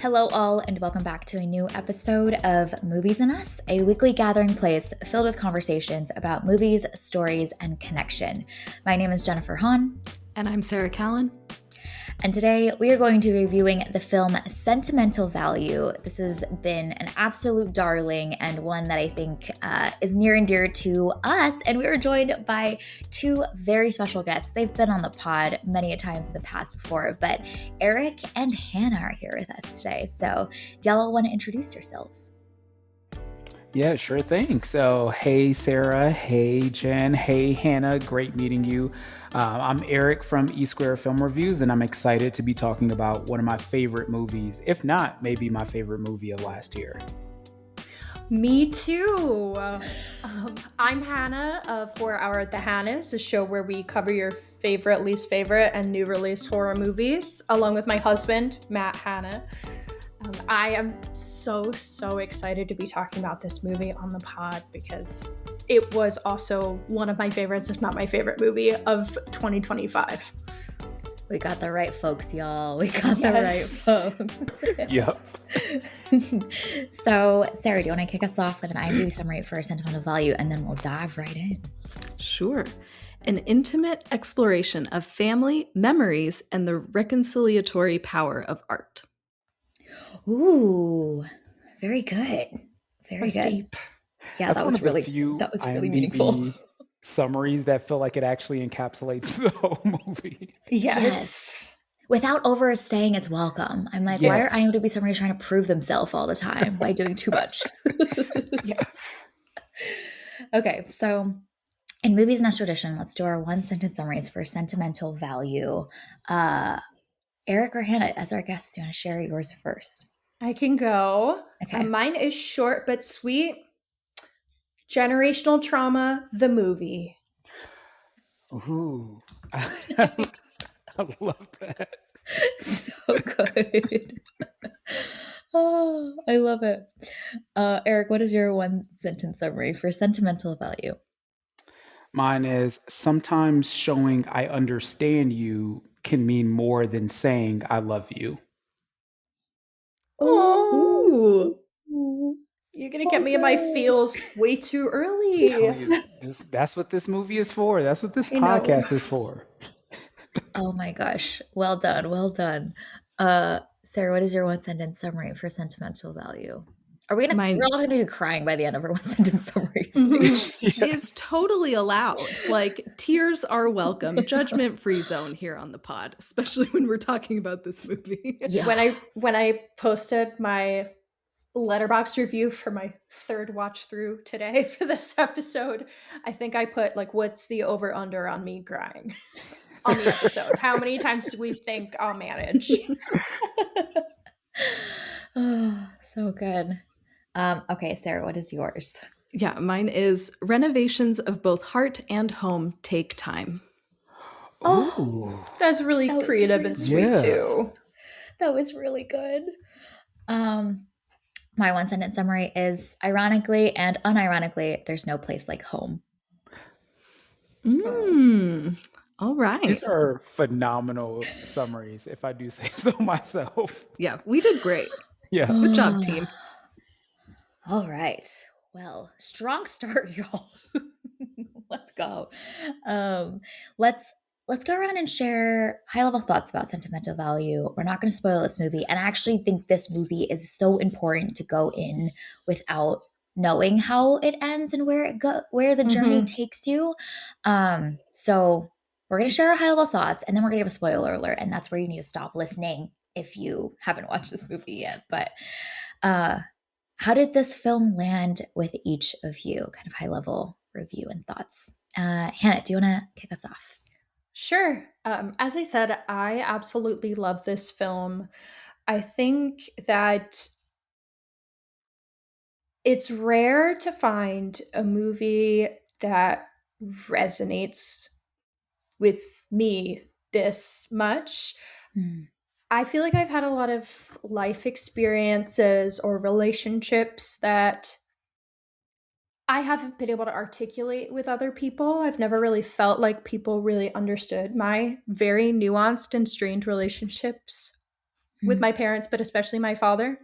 Hello, all, and welcome back to a new episode of Movies and Us, a weekly gathering place filled with conversations about movies, stories, and connection. My name is Jennifer Hahn. And I'm Sarah Callan. And today we are going to be reviewing the film Sentimental Value. This has been an absolute darling and one that I think is near and dear to us. And we were joined by two very special guests. They've been on the pod many a times in the past before, but Eric and Hannah are here with us today. So do y'all want to introduce yourselves? Yeah, sure thing. So, hey, Sarah. Hey, Jen. Hey, Hannah. Great meeting you. I'm Eric from E Square Film Reviews, and I'm excited to be talking about one of my favorite movies, if not maybe my favorite movie of last year. Me too. I'm Hannah for our The Hannas, a show where we cover your favorite, least favorite, and new release horror movies, along with my husband, Matt Hanna. I am so excited to be talking about this movie on the pod because it was also one of my favorites, if not my favorite movie of 2025. We got the right folks, y'all. We got the right folks. Yep. So, Sarah, do you want to kick us off with an IMDb summary for Sentimental Value, and then we'll dive right in? Sure. An intimate exploration of family, memories, and the reconciliatory power of art. Ooh, very good. Very good. Deep. Yeah, that was really meaningful. Summaries that feel like it actually encapsulates the whole movie. Yes. Without overstaying its welcome. I'm like, why are IMDb summaries trying to prove themselves all the time by doing too much? Yeah. Okay, so in Movies and Us tradition, let's do our one-sentence summaries for Sentimental Value. Eric or Hannah, as our guests, do you want to share yours first? I can go. Okay. Mine is short but sweet. Generational Trauma, the movie. Ooh. I love that. So good. Oh, I love it. Eric, what is your one-sentence summary for Sentimental Value? Mine is sometimes showing I understand you can mean more than saying I love you. Oh, you're going to get me in my feels way too early. That's what this movie is for. That's what this podcast is for. Oh my gosh. Well done. Well done. Sarah, what is your one-sentence summary for Sentimental Value? Are we gonna? We're all gonna be crying by the end of our one-sentence summaries. Is totally allowed. Like, tears are welcome. Judgment-free zone here on the pod, especially when we're talking about this movie. Yeah. When I posted my Letterboxd review for my third watch through today for this episode, I think I put like, what's the over/under on me crying on the episode? How many times do we think I'll manage? Oh, so good. Okay, Sarah, what is yours? Yeah, mine is renovations of both heart and home take time. Oh, that's really creative and sweet too. That was really good. My one-sentence summary is ironically and unironically, there's no place like home. All right. These are phenomenal summaries, if I do say so myself. Yeah, we did great. Yeah. Good job, team. All right. Well, strong start, y'all. Let's go. Let's go around and share high-level thoughts about Sentimental Value. We're not going to spoil this movie, and I actually think this movie is so important to go in without knowing how it ends and where the journey takes you. So we're going to share our high-level thoughts, and then we're going to give a spoiler alert, and that's where you need to stop listening if you haven't watched this movie yet. But how did this film land with each of you? Kind of high-level review and thoughts. Hannah, do you want to kick us off? Sure. As I said, I absolutely love this film. I think that it's rare to find a movie that resonates with me this much. I feel like I've had a lot of life experiences or relationships that I haven't been able to articulate with other people. I've never really felt like people really understood my very nuanced and strained relationships with my parents, but especially my father,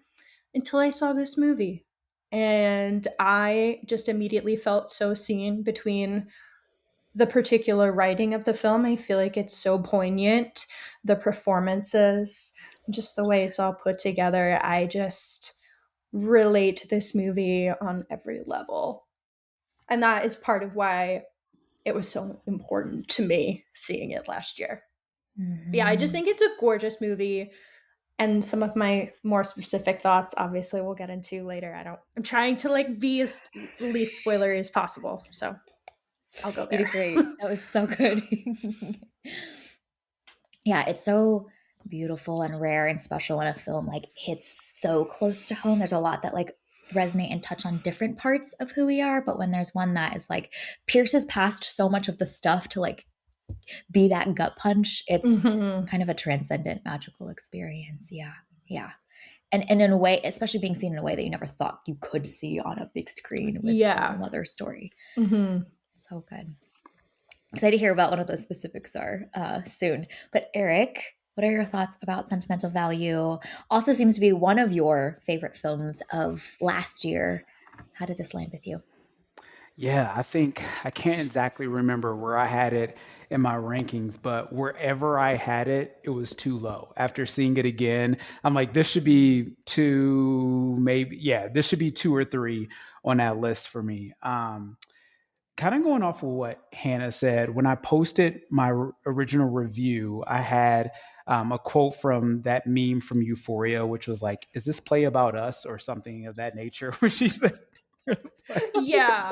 until I saw this movie. And I just immediately felt so seen between the particular writing of the film. I feel like it's so poignant, the performances, just the way it's all put together. I just relate to this movie on every level. And that is part of why it was so important to me seeing it last year. But yeah, I just think it's a gorgeous movie. And some of my more specific thoughts, obviously, we'll get into later. I'm trying to like be as least spoilery as possible. So I'll go You there. did great. That was so good. Yeah, it's so beautiful and rare and special when a film like hits so close to home. There's a lot that like resonate and touch on different parts of who we are, but when there's one that is like pierces past so much of the stuff to like be that gut punch, it's kind of a transcendent magical experience. Yeah. Yeah. And in a way, especially being seen in a way that you never thought you could see on a big screen with Yeah. another story. Mm-hmm. So good. Excited to hear about what those specifics are soon. But Eric, what are your thoughts about Sentimental Value? Also seems to be one of your favorite films of last year. How did this land with you? Yeah, I think I can't exactly remember where I had it in my rankings, but wherever I had it, it was too low. After seeing it again, I'm like, this should be two, maybe, yeah, this should be two or three on that list for me. Kind of going off of what Hannah said, when I posted my original review, I had a quote from that meme from Euphoria, which was like, "Is this play about us or something of that nature?" Where she said, Yeah.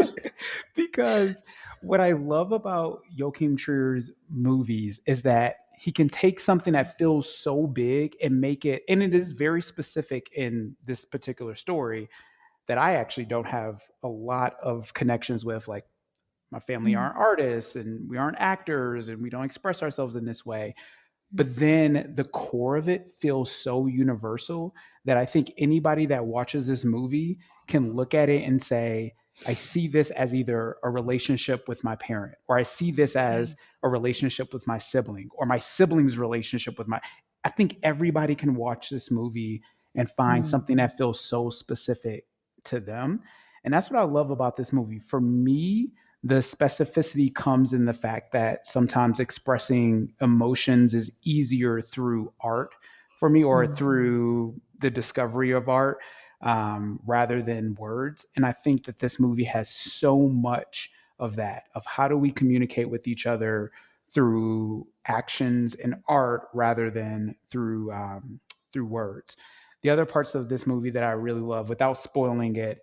because what I love about Joachim Trier's movies is that he can take something that feels so big and make it, and it is very specific in this particular story that I actually don't have a lot of connections with, like my family aren't artists and we aren't actors and we don't express ourselves in this way. But then the core of it feels so universal that I think anybody that watches this movie can look at it and say, I see this as either a relationship with my parent, or I see this as a relationship with my sibling, or my sibling's relationship with my. I think everybody can watch this movie and find something that feels so specific to them. And that's what I love about this movie. For me, the specificity comes in the fact that sometimes expressing emotions is easier through art for me, or through the discovery of art, rather than words. And I think that this movie has so much of that, of how do we communicate with each other through actions and art rather than through words. The other parts of this movie that I really love, without spoiling it,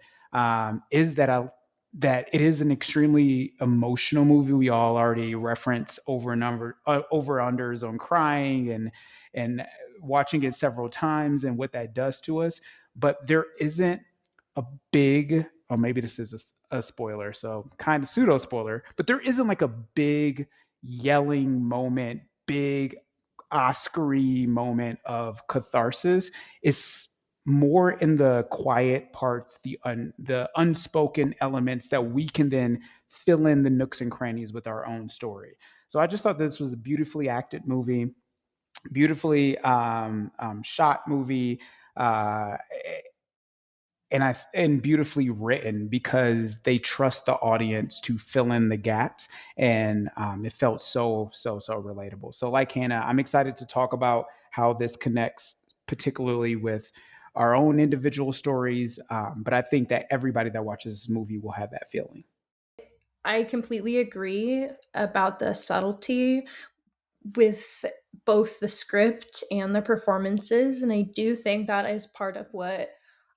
is that it is an extremely emotional movie. We all already reference over unders on crying and watching it several times and what that does to us. But there isn't a big, or maybe this is a spoiler, so kind of pseudo spoiler, but there isn't like a big yelling moment, big Oscar-y moment of catharsis. It's more in the quiet parts, the unspoken elements that we can then fill in the nooks and crannies with our own story. So I just thought this was a beautifully acted movie, beautifully shot movie, uh, and beautifully written because they trust the audience to fill in the gaps, and it felt so relatable. So, like Hannah, I'm excited to talk about how this connects, particularly with our own individual stories. But I think that everybody that watches this movie will have that feeling. I completely agree about the subtlety with both the script and the performances. And I do think that is part of what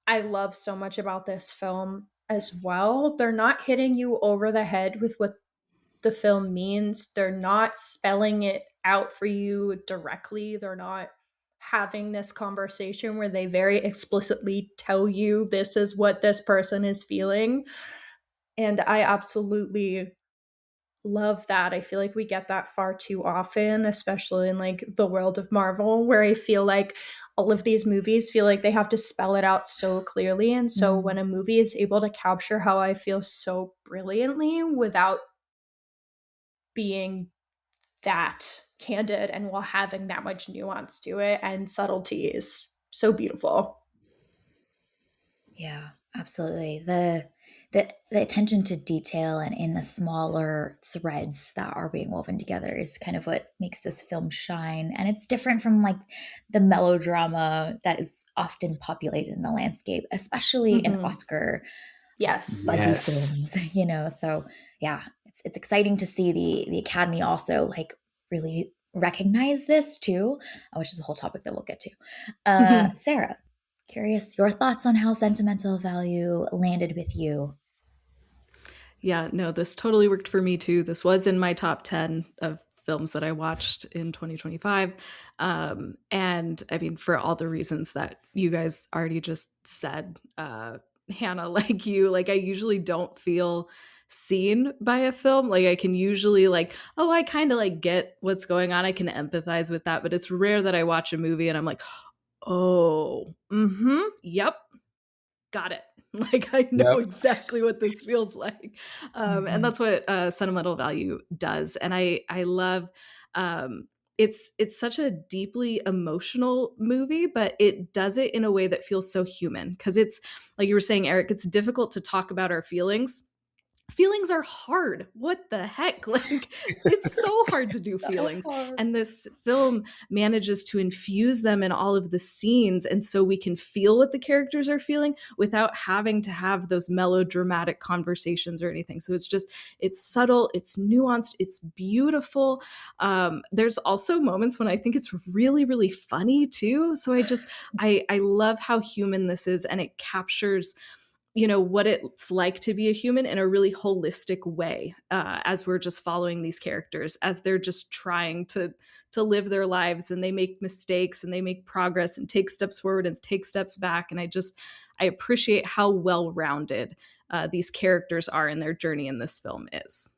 I love so much about this film as well. They're not hitting you over the head with what the film means, they're not spelling it out for you directly. They're not having this conversation where they very explicitly tell you this is what this person is feeling. And I absolutely love that. I feel like we get that far too often, especially in like the world of Marvel, where I feel like all of these movies feel like they have to spell it out so clearly. And so when a movie is able to capture how I feel so brilliantly without being that candid and while having that much nuance to it and subtlety is so beautiful. Yeah, absolutely. The attention to detail and in the smaller threads that are being woven together is kind of what makes this film shine. And it's different from like the melodrama that is often populated in the landscape, especially in Oscar Yes. buzzy Yes. films, you know. So yeah, it's exciting to see the Academy also like really recognize this too, which is a whole topic that we'll get to. Sarah, curious your thoughts on how Sentimental Value landed with you. Yeah, no, this totally worked for me too. This was in my top 10 of films that I watched in 2025. And I mean, for all the reasons that you guys already just said, Hannah, like you, like I usually don't feel seen by a film. Like I can usually like, oh, I kind of like get what's going on. I can empathize with that, but it's rare that I watch a movie and I'm like, oh, yep, got it. Like I know Yep. exactly what this feels like, and Mhm. that's what Sentimental Value does. And I love it's such a deeply emotional movie, but it does it in a way that feels so human because it's like you were saying, Eric. It's difficult to talk about our feelings. Feelings are hard. What the heck? Like, it's so hard to do So feelings. hard. And this film manages to infuse them in all of the scenes. And so we can feel what the characters are feeling without having to have those melodramatic conversations or anything. So it's just, it's subtle, it's nuanced, it's beautiful. There's also moments when I think it's really, really funny too. So I love how human this is, and it captures what it's like to be a human in a really holistic way, as we're just following these characters as they're just trying to live their lives, and they make mistakes and they make progress and take steps forward and take steps back. And I appreciate how well rounded these characters are in their journey in this film is.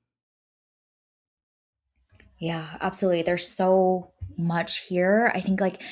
Yeah, absolutely. There's so much here. I think like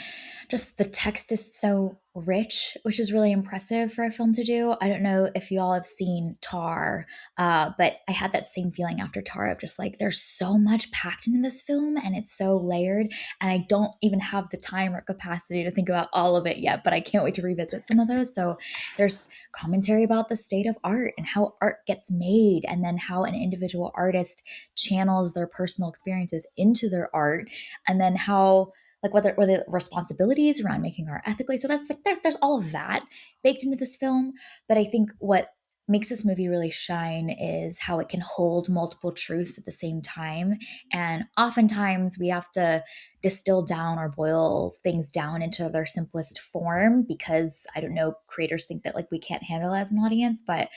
just the text is so rich, which is really impressive for a film to do. I don't know if you all have seen Tar, but I had that same feeling after Tar of just like there's so much packed into this film and it's so layered, and I don't even have the time or capacity to think about all of it yet, but I can't wait to revisit some of those. So there's commentary about the state of art and how art gets made, and then how an individual artist channels their personal experiences into their art, and then how like whether responsibilities around making art ethically. So that's like there's all of that baked into this film. But I think what makes this movie really shine is how it can hold multiple truths at the same time. And oftentimes we have to distill down or boil things down into their simplest form because I don't know, creators think that like we can't handle it as an audience. But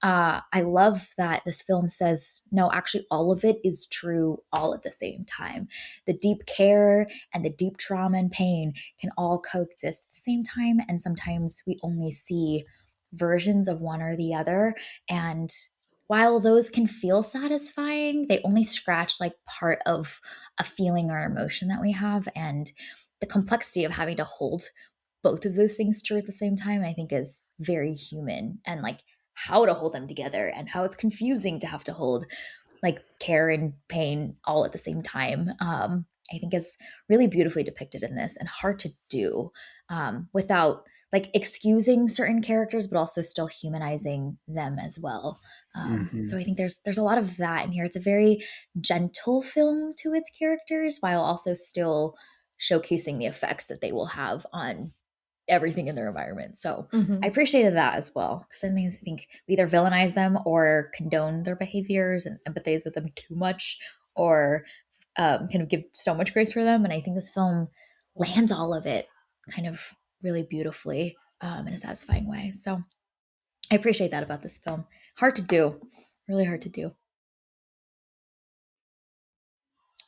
I love that this film says, no, actually, all of it is true all at the same time. The deep care and the deep trauma and pain can all coexist at the same time. And sometimes we only see versions of one or the other. And while those can feel satisfying, they only scratch like part of a feeling or emotion that we have. And the complexity of having to hold both of those things true at the same time, I think is very human. And like how to hold them together and how it's confusing to have to hold like care and pain all at the same time, I think is really beautifully depicted in this and hard to do without like excusing certain characters, but also still humanizing them as well. So I think there's a lot of that in here. It's a very gentle film to its characters while also still showcasing the effects that they will have on everything in their environment. So I appreciated that as well, because sometimes I think we either villainize them or condone their behaviors and empathize with them too much, or kind of give so much grace for them. And I think this film lands all of it kind of really beautifully in a satisfying way. So I appreciate that about this film. Hard to do, really hard to do.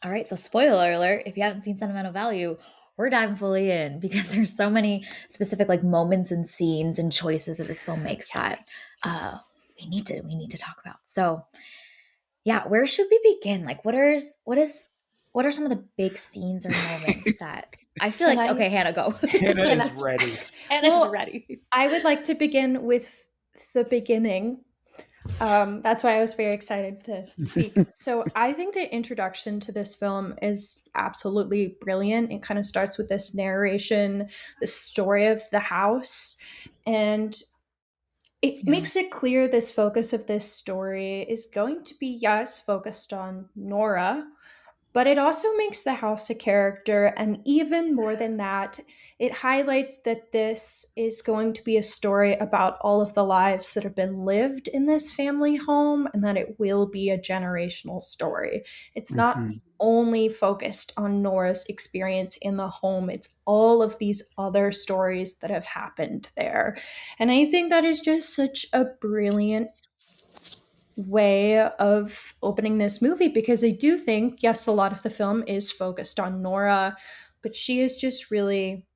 All right, so spoiler alert, if you haven't seen Sentimental Value, we're diving fully in because there's so many specific like moments and scenes and choices that this film makes that we need to talk about. So yeah, where should we begin? Like what are some of the big scenes or moments that I feel Can like I- okay, Hannah, go. Hannah Can is I- ready. Hannah's Well, ready. I would like to begin with the beginning That's why I was very excited to speak. So, I think the introduction to this film is absolutely brilliant. It kind of starts with this narration, the story of the house, and it Yeah. makes it clear this focus of this story is going to be, yes, focused on Nora, but it also makes the house a character. And even more than that, it highlights that this is going to be a story about all of the lives that have been lived in this family home and that it will be a generational story. It's not Mhm. only focused on Nora's experience in the home, it's all of these other stories that have happened there. And I think that is just such a brilliant way of opening this movie because I do think, yes, a lot of the film is focused on Nora, but she is just really,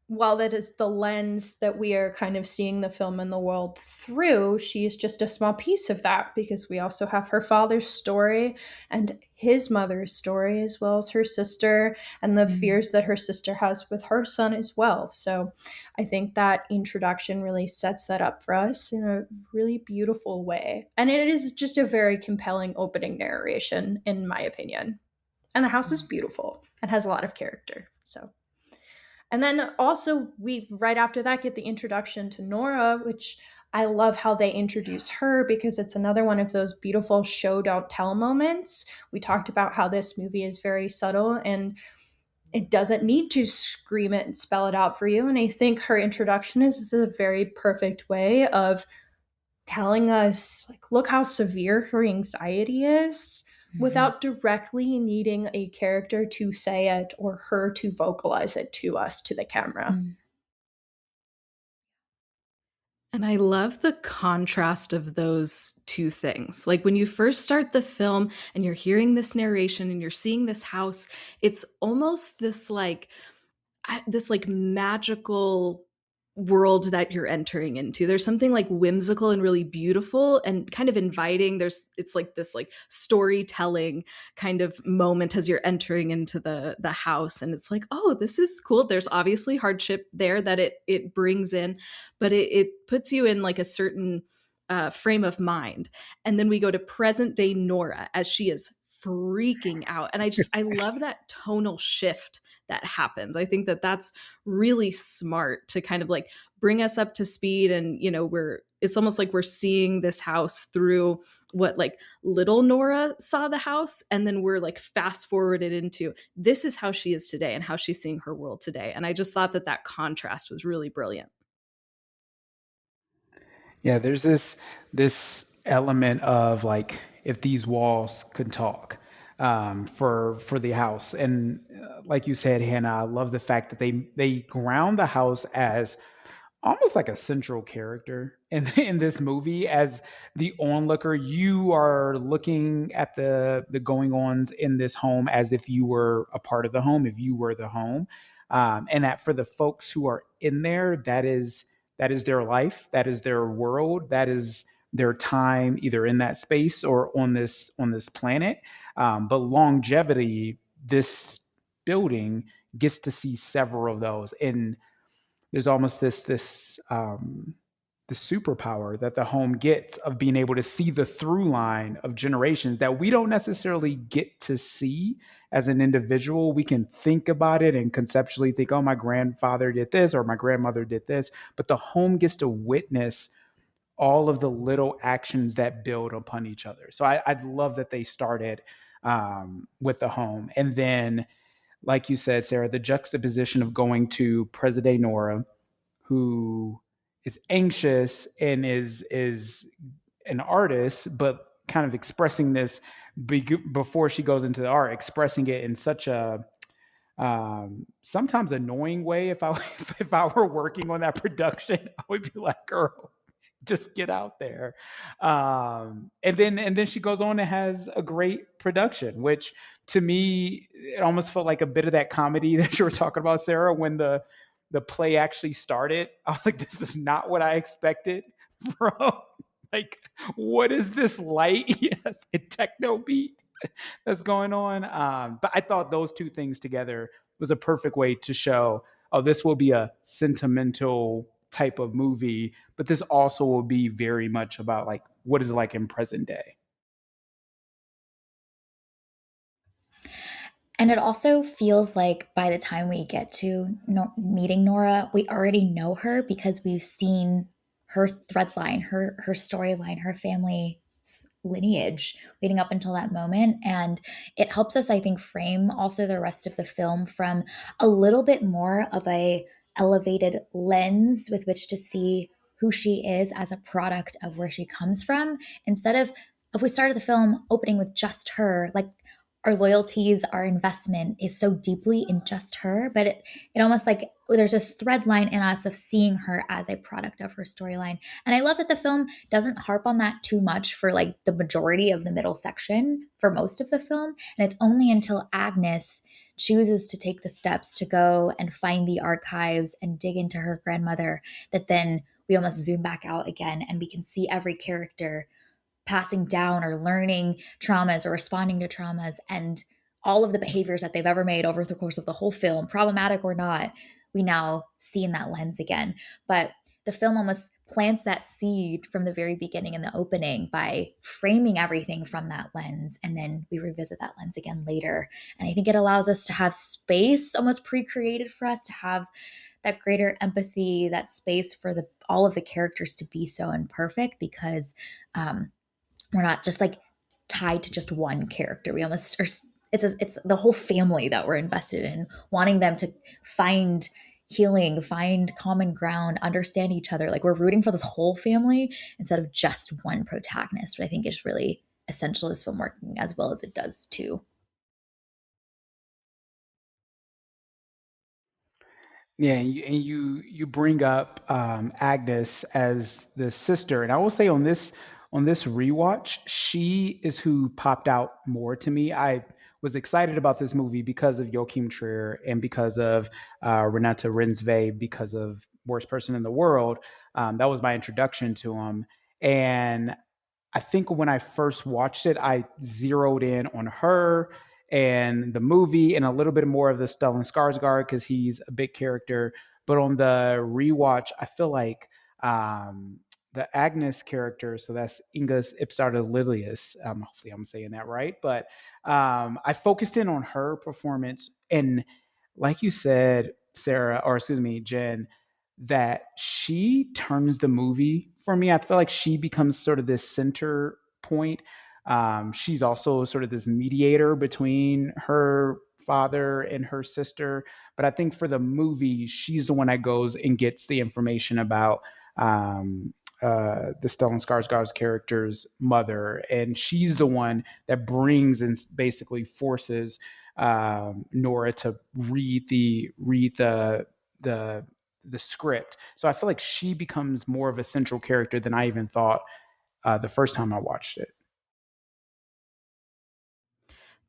while that is the lens that we are kind of seeing the film and the world through, she is just a small piece of that because we also have her father's story and his mother's story, as well as her sister and the Mm. fears that her sister has with her son as well. So I think that introduction really sets that up for us in a really beautiful way. And it is just a very compelling opening narration, in my opinion. And the house is beautiful and has a lot of character. So. And then also we right after that get the introduction to Nora, which I love how they introduce her because it's another one of those beautiful show don't tell moments. We talked about how this movie is very subtle and it doesn't need to scream it and spell it out for you. And I think her introduction is a very perfect way of telling us, like, look how severe her anxiety is Mhm. without directly needing a character to say it or her to vocalize it to us, to the camera. Mm. And I love the contrast of those two things. Like when you first start the film and you're hearing this narration and you're seeing this house, it's almost this like magical world that you're entering into. There's something like whimsical and really beautiful and kind of inviting. It's like this like storytelling kind of moment as you're entering into the house, and it's like, oh, this is cool. There's obviously hardship there that it brings in, but it puts you in like a certain frame of mind. And then we go to present day Nora as she is freaking out, and I love that tonal shift that happens. I think that that's really smart to kind of like bring us up to speed. And, you know, it's almost like we're seeing this house through what like little Nora saw the house. And then we're like fast forwarded into this is how she is today and how she's seeing her world today. And I just thought that that contrast was really brilliant. Yeah, there's this element of like if these walls could talk for the house, and like you said, Hannah, I love the fact that they ground the house as almost like a central character in in this movie. As the onlooker, you are looking at the going ons in this home as if you were a part of the home, if you were the home, and that for the folks who are in there, that is their life, that is their world, that is their time, either in that space or on this planet. But longevity, this building gets to see several of those, and there's almost this superpower that the home gets of being able to see the through line of generations that we don't necessarily get to see as an individual. We can think about it and conceptually think, oh, my grandfather did this or my grandmother did this, but the home gets to witness all of the little actions that build upon each other. So I love that they started with the home, and then, like you said, Sarah, the juxtaposition of going to present Nora, who is anxious and is an artist, but kind of expressing this before she goes into the art, expressing it in such a sometimes annoying way. If I if I were working on that production, I would be like, "Girl, just get out there." And then she goes on and has a great production, which to me it almost felt like a bit of that comedy that you were talking about, Sarah, when the play actually started. I was like, this is not what I expected from, like, what is this light, yes, a techno beat that's going on. But I thought those two things together was a perfect way to show, oh, this will be a sentimental type of movie, but this also will be very much about like what is it like in present day. And it also feels like by the time we get to meeting Nora, we already know her because we've seen her thread line, her storyline, her family lineage leading up until that moment. And it helps us, I think, frame also the rest of the film from a little bit more of a elevated lens with which to see who she is as a product of where she comes from, instead of, if we started the film opening with just her, like our loyalties, our investment is so deeply in just her, but it almost like there's this thread line in us of seeing her as a product of her storyline. And I love that the film doesn't harp on that too much for like the majority of the middle section for most of the film. And it's only until Agnes chooses to take the steps to go and find the archives and dig into her grandmother that then we almost zoom back out again and we can see every character passing down or learning traumas or responding to traumas, and all of the behaviors that they've ever made over the course of the whole film, problematic or not, we now see in that lens again. But the film almost plants that seed from the very beginning in the opening by framing everything from that lens, and then we revisit that lens again later. And I think it allows us to have space almost pre-created for us to have that greater empathy, that space for the all of the characters to be so imperfect, because we're not just like tied to just one character. We almost are, it's the whole family that we're invested in, wanting them to find healing, find common ground, understand each other. Like we're rooting for this whole family instead of just one protagonist, which I think is really essential to this film working as well as it does too. Yeah, and you bring up Agnes as the sister, and I will say on this rewatch, she is who popped out more to me. I was excited about this movie because of Joachim Trier and because of Renata Rensve, because of Worst Person in the World. That was my introduction to him, and I think when I first watched it, I zeroed in on her and the movie and a little bit more of the Stellan Skarsgård because he's a big character. But on the rewatch, I feel like the Agnes character, so that's Ingas Ipsarda Lilius. Hopefully, I'm saying that right. But I focused in on her performance, and like you said, Sarah, or excuse me, Jen, that she turns the movie for me. I feel like she becomes sort of this center point. She's also sort of this mediator between her father and her sister. But I think for the movie, she's the one that goes and gets the information about the Stellan Skarsgård's character's mother, and she's the one that brings and basically forces Nora to the the script. So I feel like she becomes more of a central character than I even thought the first time I watched it.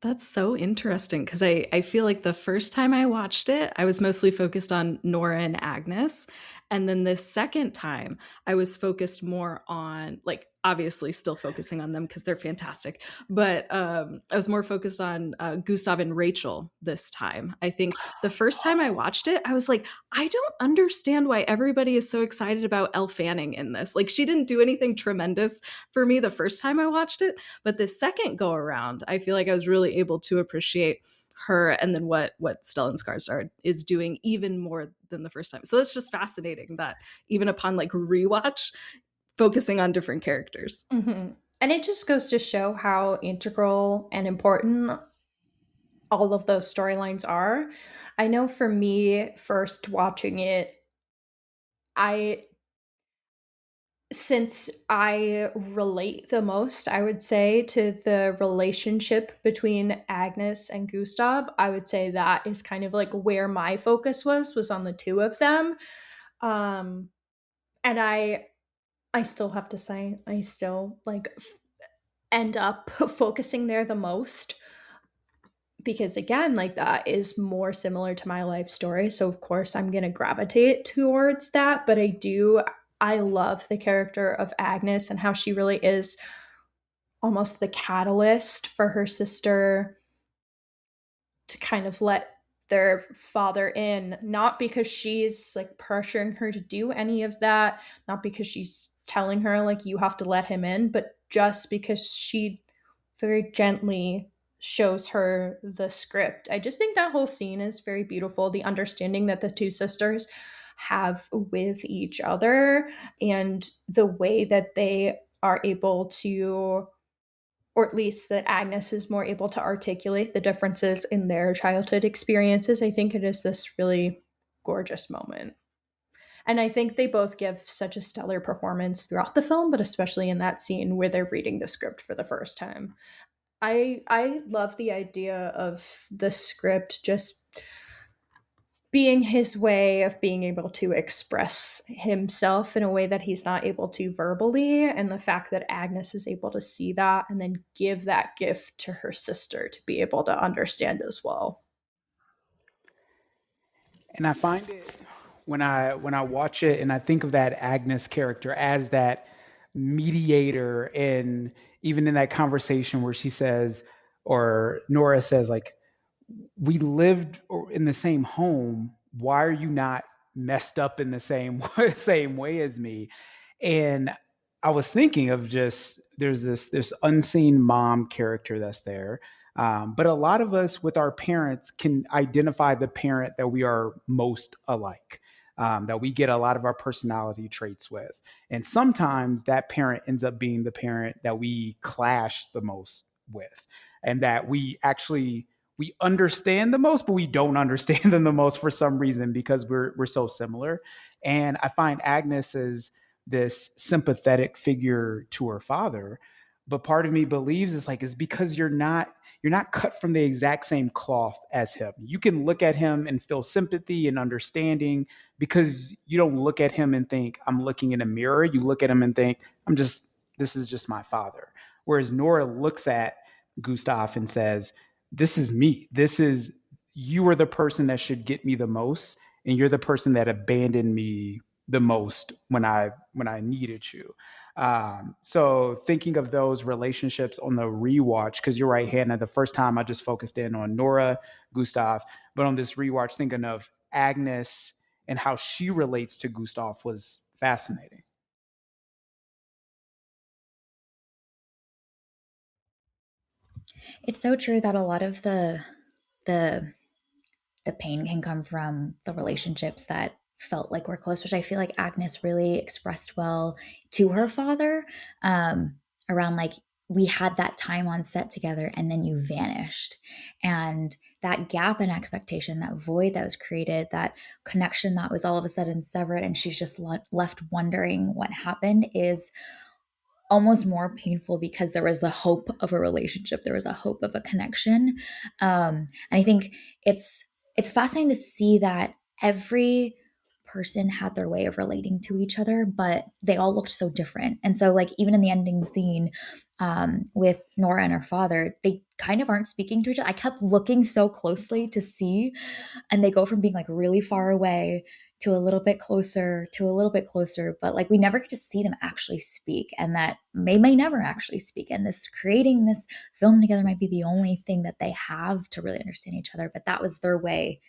That's so interesting because I feel like the first time I watched it, I was mostly focused on Nora and Agnes. And then this second time, I was focused more on, like, obviously still focusing on them because they're fantastic. But I was more focused on Gustav and Rachel this time. I think the first time I watched it, I was like, I don't understand why everybody is so excited about Elle Fanning in this. Like, she didn't do anything tremendous for me the first time I watched it. But the second go around, I feel like I was really able to appreciate her and then what Stellan Skarsgård is doing even more than the first time. So it's just fascinating that even upon like rewatch, focusing on different characters. Mm-hmm. And it just goes to show how integral and important all of those storylines are. I know for me, first watching it, I since I relate the most, I would say, to the relationship between Agnes and Gustav, I would say that is kind of like where my focus was on the two of them. Um and I still have to say I still like end up focusing there the most because again, like that is more similar to my life story, so of course I'm going to gravitate towards that, but I love the character of Agnes and how she really is almost the catalyst for her sister to kind of let their father in, not because she's like pressuring her to do any of that, not because she's telling her like you have to let him in, but just because she very gently shows her the script. I just think that whole scene is very beautiful. The understanding that the two sisters have with each other and the way that they are able to, or at least that Agnes is more able to articulate the differences in their childhood experiences. I think it is this really gorgeous moment. And I think they both give such a stellar performance throughout the film, but especially in that scene where they're reading the script for the first time. I love the idea of the script just being his way of being able to express himself in a way that he's not able to verbally, and the fact that Agnes is able to see that and then give that gift to her sister to be able to understand as well. And I find it when I watch it and I think of that Agnes character as that mediator, and even in that conversation where she says, or Nora says, like, we lived in the same home. Why are you not messed up in the same same way as me? And I was thinking of just there's this unseen mom character that's there. But a lot of us with our parents can identify the parent that we are most alike, that we get a lot of our personality traits with. And sometimes that parent ends up being the parent that we clash the most with, and that we understand the most, but we don't understand them the most for some reason because we're so similar. And I find Agnes is this sympathetic figure to her father, but part of me believes it's because you're not cut from the exact same cloth as him. You can look at him and feel sympathy and understanding because you don't look at him and think I'm looking in a mirror. You look at him and think I'm just this is just my father. Whereas Nora looks at Gustav and says, this is me. This is you are the person that should get me the most, and you're the person that abandoned me the most when I needed you. So thinking of those relationships on the rewatch, because you're right, Hannah. The first time I just focused in on Nora, Gustav, but on this rewatch, thinking of Agnes and how she relates to Gustav was fascinating. It's so true that a lot of the the pain can come from the relationships that felt like we're close, which I feel like Agnes really expressed well to her father, around like we had that time on set together and then you vanished. And that gap in expectation, that void that was created, that connection that was all of a sudden severed, and she's just left wondering what happened is almost more painful because there was the hope of a relationship, there was a hope of a connection. And I think it's fascinating to see that every person had their way of relating to each other, but they all looked so different. And so like even in the ending scene, with Nora and her father, they kind of aren't speaking to each other. I kept looking so closely to see, and they go from being like really far away to a little bit closer to a little bit closer, but like we never get to see them actually speak, and that they may never actually speak, and this creating this film together might be the only thing that they have to really understand each other. But that was their way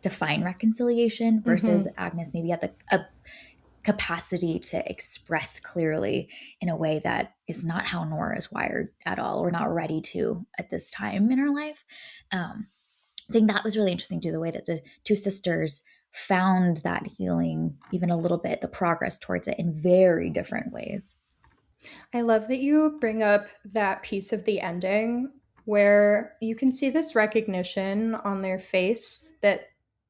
to find reconciliation, versus Mm-hmm. Agnes maybe had the a capacity to express clearly in a way that is not how Nora is wired at all, or not ready to at this time in her life. um, I think that was really interesting too, the way that the two sisters found that healing, even a little bit, the progress towards it in very different ways. I love that you bring up that piece of the ending where you can see this recognition on their face that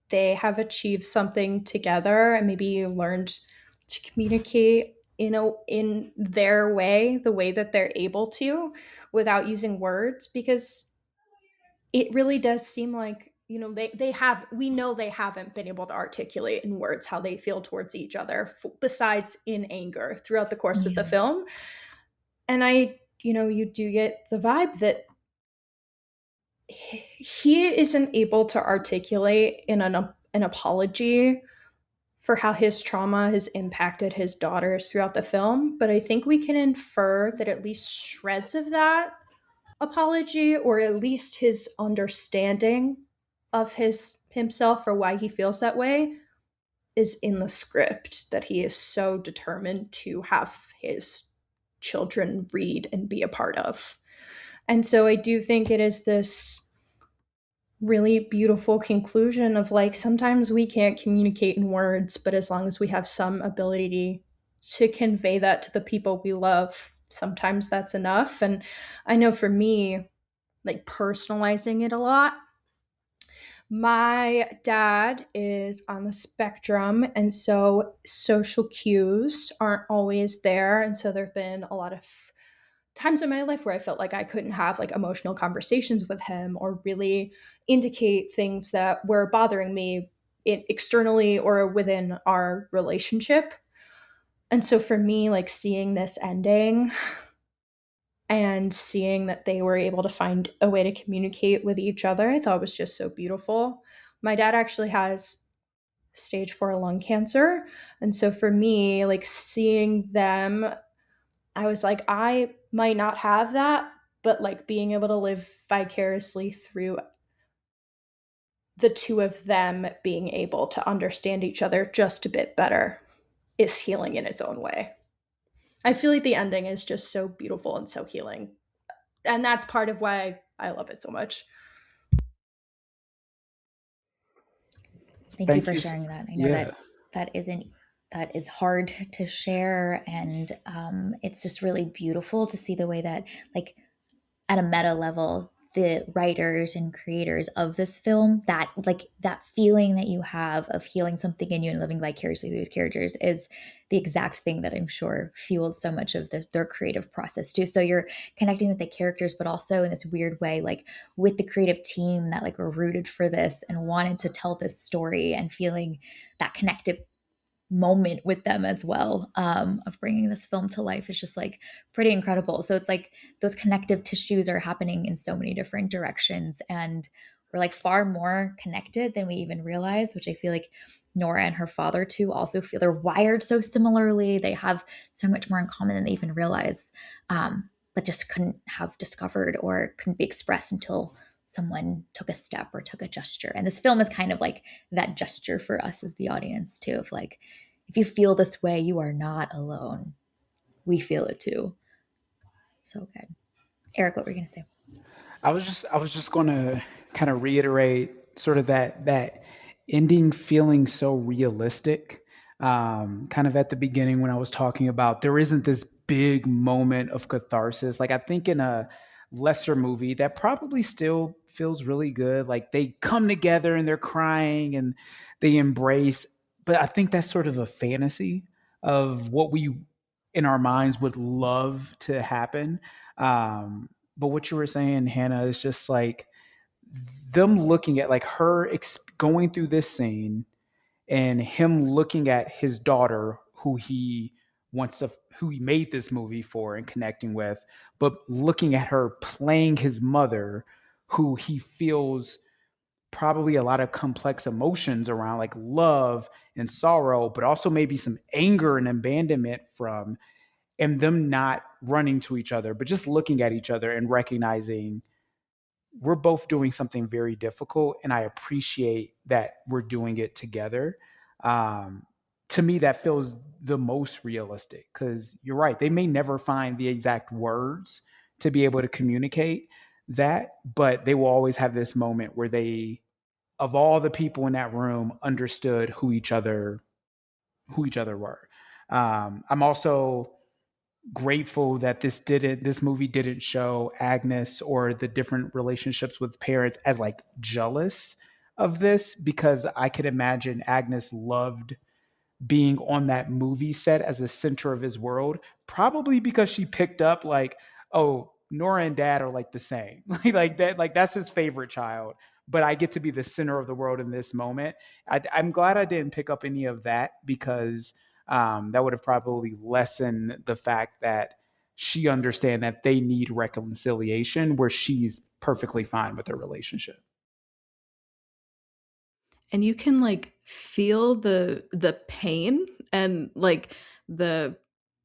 they have achieved something together and maybe learned to communicate in their way, the way that they're able to, without using words, because it really does seem like, they have, we know they haven't been able to articulate in words how they feel towards each other, besides in anger throughout the course of the Yeah. film. And you do get the vibe that he isn't able to articulate in an apology for how his trauma has impacted his daughters throughout the film, but I think we can infer that at least shreds of that apology, or at least his understanding of his himself or why he feels that way is in the script, that he is so determined to have his children read and be a part of. And so I do think it is this really beautiful conclusion of like, sometimes we can't communicate in words, but as long as we have some ability to convey that to the people we love, sometimes that's enough. And I know for me, like personalizing it a lot, my dad is on the spectrum, and so social cues aren't always there. And so there have been a lot of times in my life where I felt like I couldn't have like emotional conversations with him or really indicate things that were bothering me externally or within our relationship. And so for me, like seeing this ending and seeing that they were able to find a way to communicate with each other, I thought was just so beautiful. My dad actually has stage 4 lung cancer. And so for me, like seeing them, I was like, I might not have that, but like being able to live vicariously through the two of them being able to understand each other just a bit better is healing in its own way. I feel like the ending is just so beautiful and so healing. And that's part of why I love it so much. Thank you Thank for you. sharing that. I know Yeah. that that is hard to share, and it's just really beautiful to see the way that, like, at a meta level, the writers and creators of this film, that like that feeling that you have of healing something in you and living vicariously through these characters is the exact thing that I'm sure fueled so much of their creative process too. So you're connecting with the characters, but also in this weird way, like with the creative team that like were rooted for this and wanted to tell this story, and feeling that connective moment with them as well, of bringing this film to life is just like pretty incredible. So it's like those connective tissues are happening in so many different directions, and we're like far more connected than we even realize, which I feel like Nora and her father too also feel. They're wired so similarly, they have so much more in common than they even realize, but just couldn't have discovered or couldn't be expressed until someone took a step or took a gesture. And this film is kind of like that gesture for us as the audience too, of like, if you feel this way, you are not alone. We feel it too. So good. Eric, what were you going to say? I was just going to kind of reiterate sort of that ending feeling so realistic. Kind of at the beginning when I was talking about there isn't this big moment of catharsis. Like I think in a lesser movie that probably still feels really good. Like they come together and they're crying and they embrace. But I think that's sort of a fantasy of what we in our minds would love to happen. Um, but what you were saying, Hannah, is just like them looking at like her going through this scene and him looking at his daughter, who he made this movie for and connecting with, but looking at her playing his mother, who he feels probably a lot of complex emotions around, like love and sorrow, but also maybe some anger and abandonment from, and them not running to each other, but just looking at each other and recognizing we're both doing something very difficult, and I appreciate that we're doing it together. Um, to me, that feels the most realistic because you're right. They may never find the exact words to be able to communicate that, but they will always have this moment where they, of all the people in that room, understood who each other were. I'm also grateful that this movie didn't show Agnes or the different relationships with parents as like jealous of this, because I could imagine Agnes loved being on that movie set as the center of his world, probably because she picked up like, oh, Nora and Dad are like the same, like that, like that's his favorite child. But I get to be the center of the world in this moment. I'm glad I didn't pick up any of that because that would have probably lessened the fact that she understand that they need reconciliation, where she's perfectly fine with their relationship. And you can like feel the pain and like the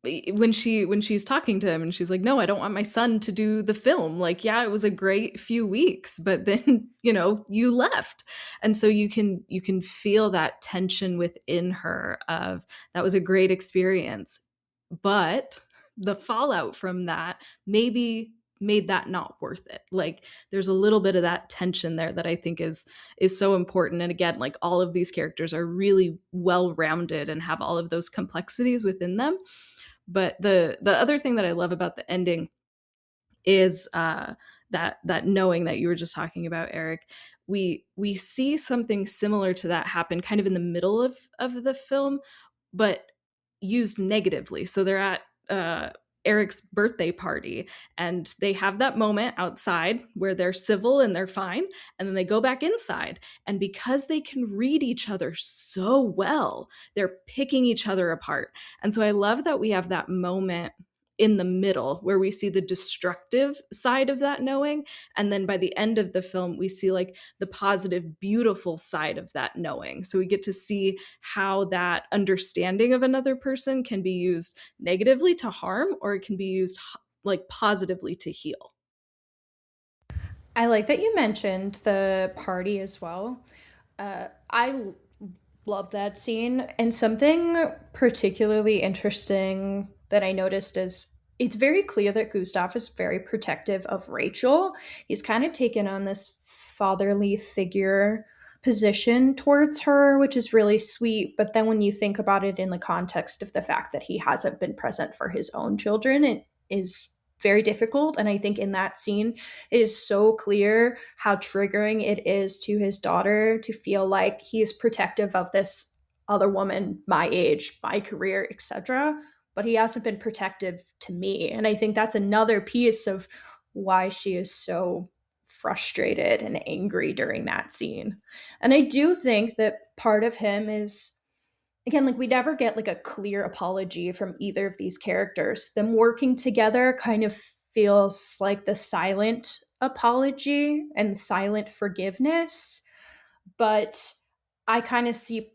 when she's talking to him and she's like, no, I don't want my son to do the film. Like, yeah, it was a great few weeks, but then you left. And so you can feel that tension within her of, that was a great experience, but the fallout from that maybe made that not worth it. Like, there's a little bit of that tension there that I think is so important. And again, like, all of these characters are really well rounded and have all of those complexities within them. But the other thing that I love about the ending is that knowing that you were just talking about, Eric. We see something similar to that happen kind of in the middle of the film, but used negatively. So they're at Eric's birthday party, and they have that moment outside where they're civil and they're fine, and then they go back inside. And because they can read each other so well, they're picking each other apart. And so I love that we have that moment in the middle where we see the destructive side of that knowing, and then by the end of the film we see like the positive, beautiful side of that knowing. So we get to see how that understanding of another person can be used negatively to harm, or it can be used like positively to heal. I like that you mentioned the party as well. I love that scene. And something particularly interesting that I noticed is it's very clear that Gustav is very protective of Rachel. He's kind of taken on this fatherly figure position towards her, which is really sweet. But then when you think about it in the context of the fact that he hasn't been present for his own children, it is very difficult. And I think in that scene, it is so clear how triggering it is to his daughter to feel like he is protective of this other woman my age, my career, etc. But he hasn't been protective to me. And I think that's another piece of why she is so frustrated and angry during that scene. And I do think that part of him is, again, like, we never get like a clear apology from either of these characters. Them working together kind of feels like the silent apology and silent forgiveness. But I kind of see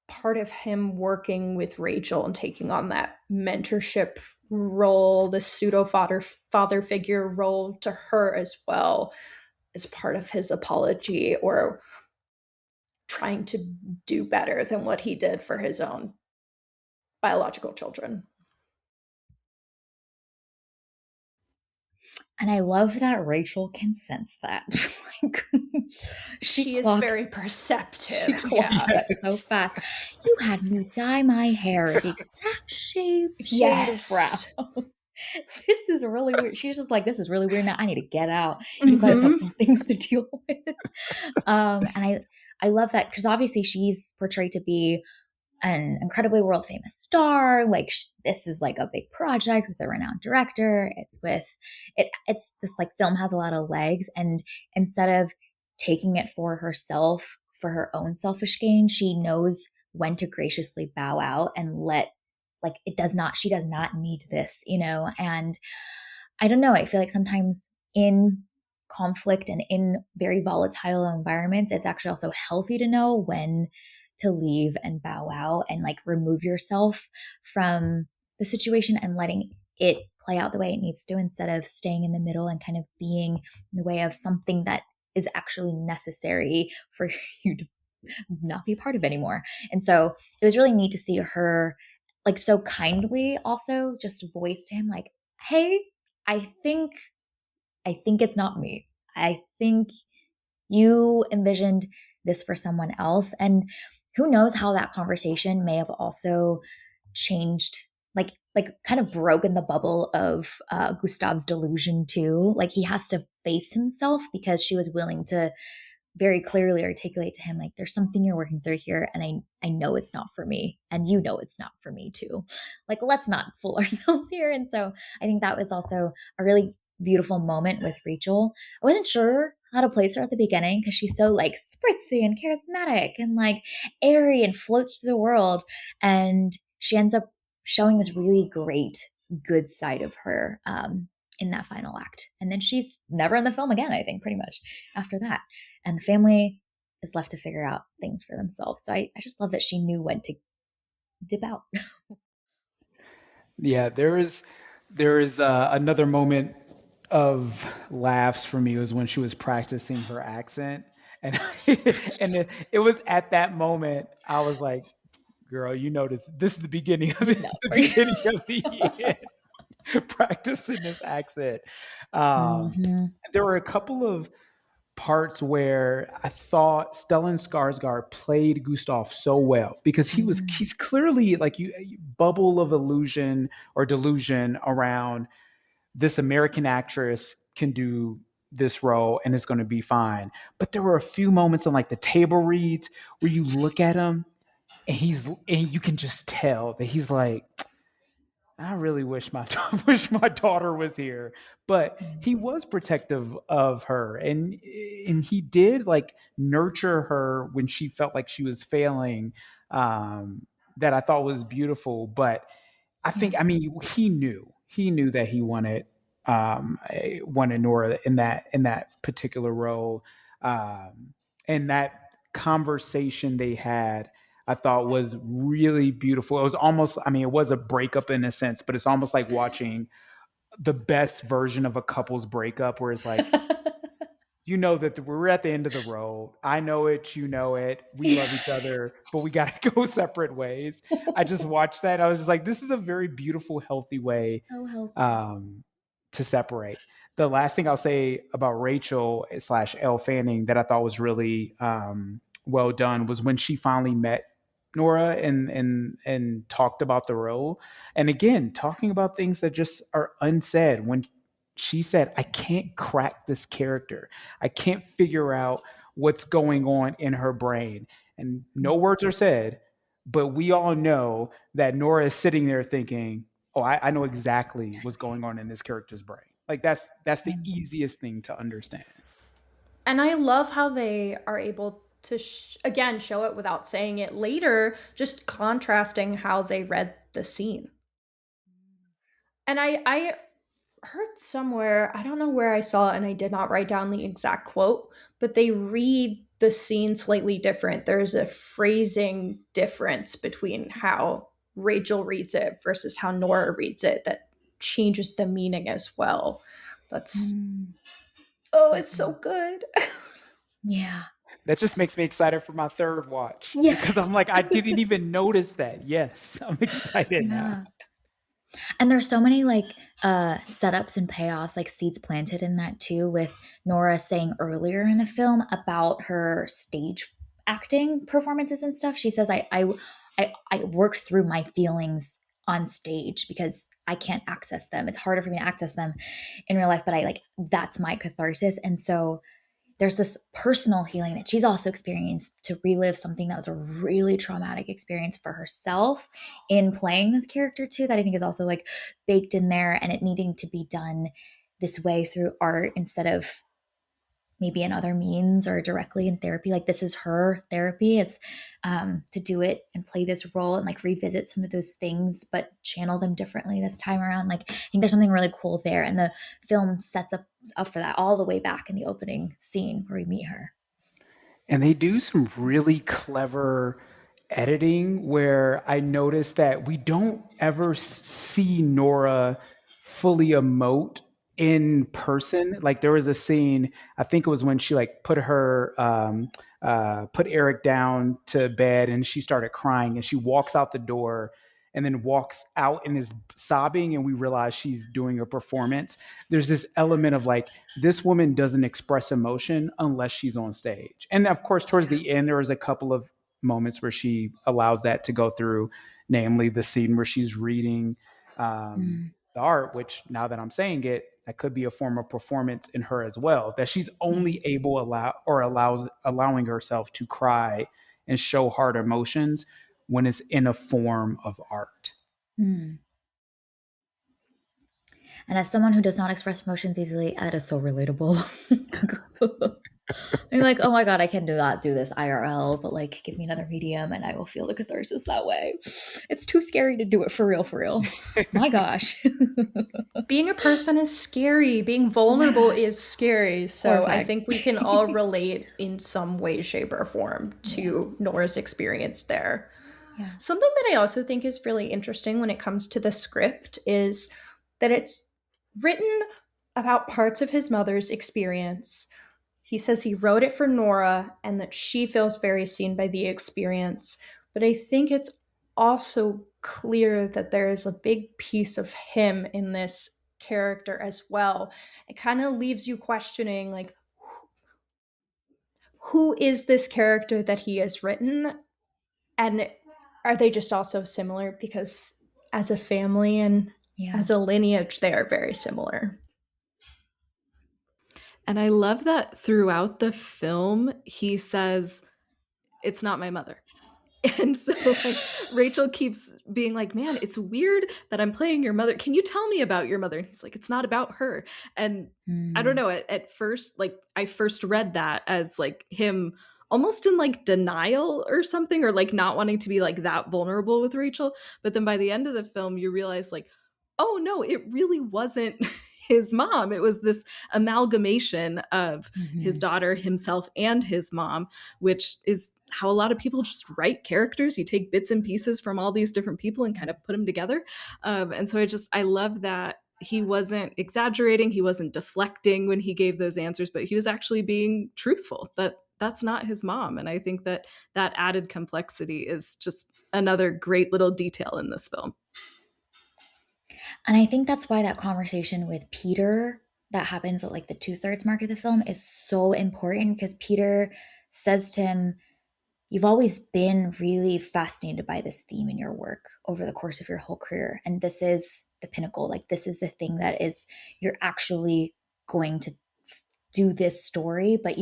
part of him working with Rachel and taking on that mentorship role, the pseudo father figure role to her as well, as part of his apology, or trying to do better than what he did for his own biological children. And I love that Rachel can sense that. Like, She is clocks, very perceptive. she clocks Yeah. it so fast. You had me dye my hair the exact shade of Yes. brown. This is really weird. She's just like, this is really weird now. I need to get out. You guys have Mhm. some things to deal with. And I love that because obviously she's portrayed to be an incredibly world famous star. Like, this is like a big project with a renowned director. It's this like film has a lot of legs, and instead of taking it for herself for her own selfish gain, she knows when to graciously bow out and let, like, she does not need this, and I don't know, I feel like sometimes in conflict and in very volatile environments, it's actually also healthy to know when to leave and bow out and like remove yourself from the situation and letting it play out the way it needs to, instead of staying in the middle and kind of being in the way of something that is actually necessary for you to not be a part of anymore. And so it was really neat to see her like so kindly also just voice to him like, hey, I think it's not me. I think you envisioned this for someone else. And who knows how that conversation may have also changed, like kind of broken the bubble of Gustav's delusion too. Like, he has to face himself because she was willing to very clearly articulate to him like, there's something you're working through here, and I know it's not for me, and you know it's not for me too. Like, let's not fool ourselves here. And so I think that was also a really beautiful moment with Rachel. I wasn't sure how to place her at the beginning because she's so like spritzy and charismatic and like airy and floats through the world, and she ends up showing this really great good side of her in that final act. And then she's never in the film again, I think, pretty much after that. And the family is left to figure out things for themselves. So I just love that she knew when to dip out. Yeah, there is another moment of laughs for me was when she was practicing her accent, and it was at that moment I was like, "Girl, you know this is the beginning of You the, know. the beginning of the end, practicing this accent." Um, Mhm. there were a couple of parts where I thought Stellan Skarsgård played Gustav so well because Mhm. he's clearly like bubble of illusion or delusion around this American actress can do this role and it's going to be fine. But there were a few moments on like the table reads where you look at him and you can just tell that he's like, I really wish my wish my daughter was here, but he was protective of her, and he did like nurture her when she felt like she was failing. That I thought was beautiful, but Yeah. I mean, he knew that he wanted Nora in that particular role, and that conversation they had, I thought was really beautiful. It was almost, I mean, it was a breakup in a sense, but it's almost like watching the best version of a couple's breakup, where it's like, you know that we're at the end of the road. I know it, you know it. We love each other, but we got to go separate ways. I just watched that. I was just like, this is a very beautiful, healthy way So healthy. um, to separate. The last thing I'll say about Rachel slash Elle Fanning that I thought was really well done was when she finally met Nora and talked about the role. And again, talking about things that just are unsaid. When she said, I can't crack this character. I can't figure out what's going on in her brain. And no words are said, but we all know that Nora is sitting there thinking, oh, I know exactly what's going on in this character's brain. Like that's the And easiest thing to understand. And I love how they are able to, again, show it without saying it later, just contrasting how they read the scene. And I heard somewhere, I don't know where I saw it, and I did not write down the exact quote, but they read the scene slightly different. There's a phrasing difference between how Rachel reads it versus how Nora reads it that changes the meaning as well. That's, mm, oh, so it's so cool. good. Yeah. That just makes me excited for my third watch because Yes. I'm like, I didn't even notice that. Yes, I'm excited now. Yeah. And there's so many like setups and payoffs, like seeds planted in that too, with Nora saying earlier in the film about her stage acting performances and stuff. She says, I work through my feelings on stage because I can't access them. It's harder for me to access them in real life, but I like that's my catharsis. And so there's this personal healing that she's also experienced to relive something that was a really traumatic experience for herself in playing this character too, that I think is also like baked in there, and it needing to be done this way through art instead of maybe in other means or directly in therapy. Like this is her therapy. It's to do it and play this role and like revisit some of those things but channel them differently this time around. Like I think there's something really cool there, and the film sets up for that all the way back in the opening scene where we meet her. And they do some really clever editing where I noticed that we don't ever see Nora fully emote in person. Like there was a scene, I think it was when she like put Eric down to bed and she started crying and she walks out the door and then walks out and is sobbing and we realize she's doing a performance. There's this element of like this woman doesn't express emotion unless she's on stage. And of course, towards the end, there was a couple of moments where she allows that to go through, namely the scene where she's reading Mm, the art, which now that I'm saying it, that could be a form of performance in her as well. That she's yeah. only able allowing herself to cry and show hard emotions when it's in a form of art. Mm. And as someone who does not express emotions easily, that is so relatable. I'm like, oh my god, I can do this IRL, but like, give me another medium, and I will feel the catharsis that way. It's too scary to do it for real, for real. My gosh. Being a person is scary. Being vulnerable Yeah. is scary. Poor So I Meg. think we can all relate in some way, shape, or form to Nora's experience there. Yeah. Something that I also think is really interesting when it comes to the script is that it's written about parts of his mother's experience. He says he wrote it for Nora and that she feels very seen by the experience. But I think it's also clear that there is a big piece of him in this character as well. It kind of leaves you questioning, like, who is this character that he has written? And are they just also similar? Because as a family and Yeah. as a lineage, they are very similar. And I love that throughout the film, he says, "It's not my mother." And so, like, Rachel keeps being like, "Man, it's weird that I'm playing your mother. Can you tell me about your mother?" And he's like, "It's not about her." And I don't Mm. know, at first, like, I first read that as like him almost in like denial or something, or like not wanting to be like that vulnerable with Rachel. But then by the end of the film, you realize, like, oh no, it really wasn't his mom. It was this amalgamation of his Mhm. daughter, himself, and his mom, which is how a lot of people just write characters. You take bits and pieces from all these different people and kind of put them together. And so I love that he wasn't exaggerating, he wasn't deflecting when he gave those answers, but he was actually being truthful that that's not his mom. And I think that that added complexity is just another great little detail in this film. And I think that's why that conversation with Peter that happens at like the two-thirds mark of the film is so important, because Peter says to him, "You've always been really fascinated by this theme in your work over the course of your whole career. And this is the pinnacle. Like, this is the thing that is, you're actually going to do this story." But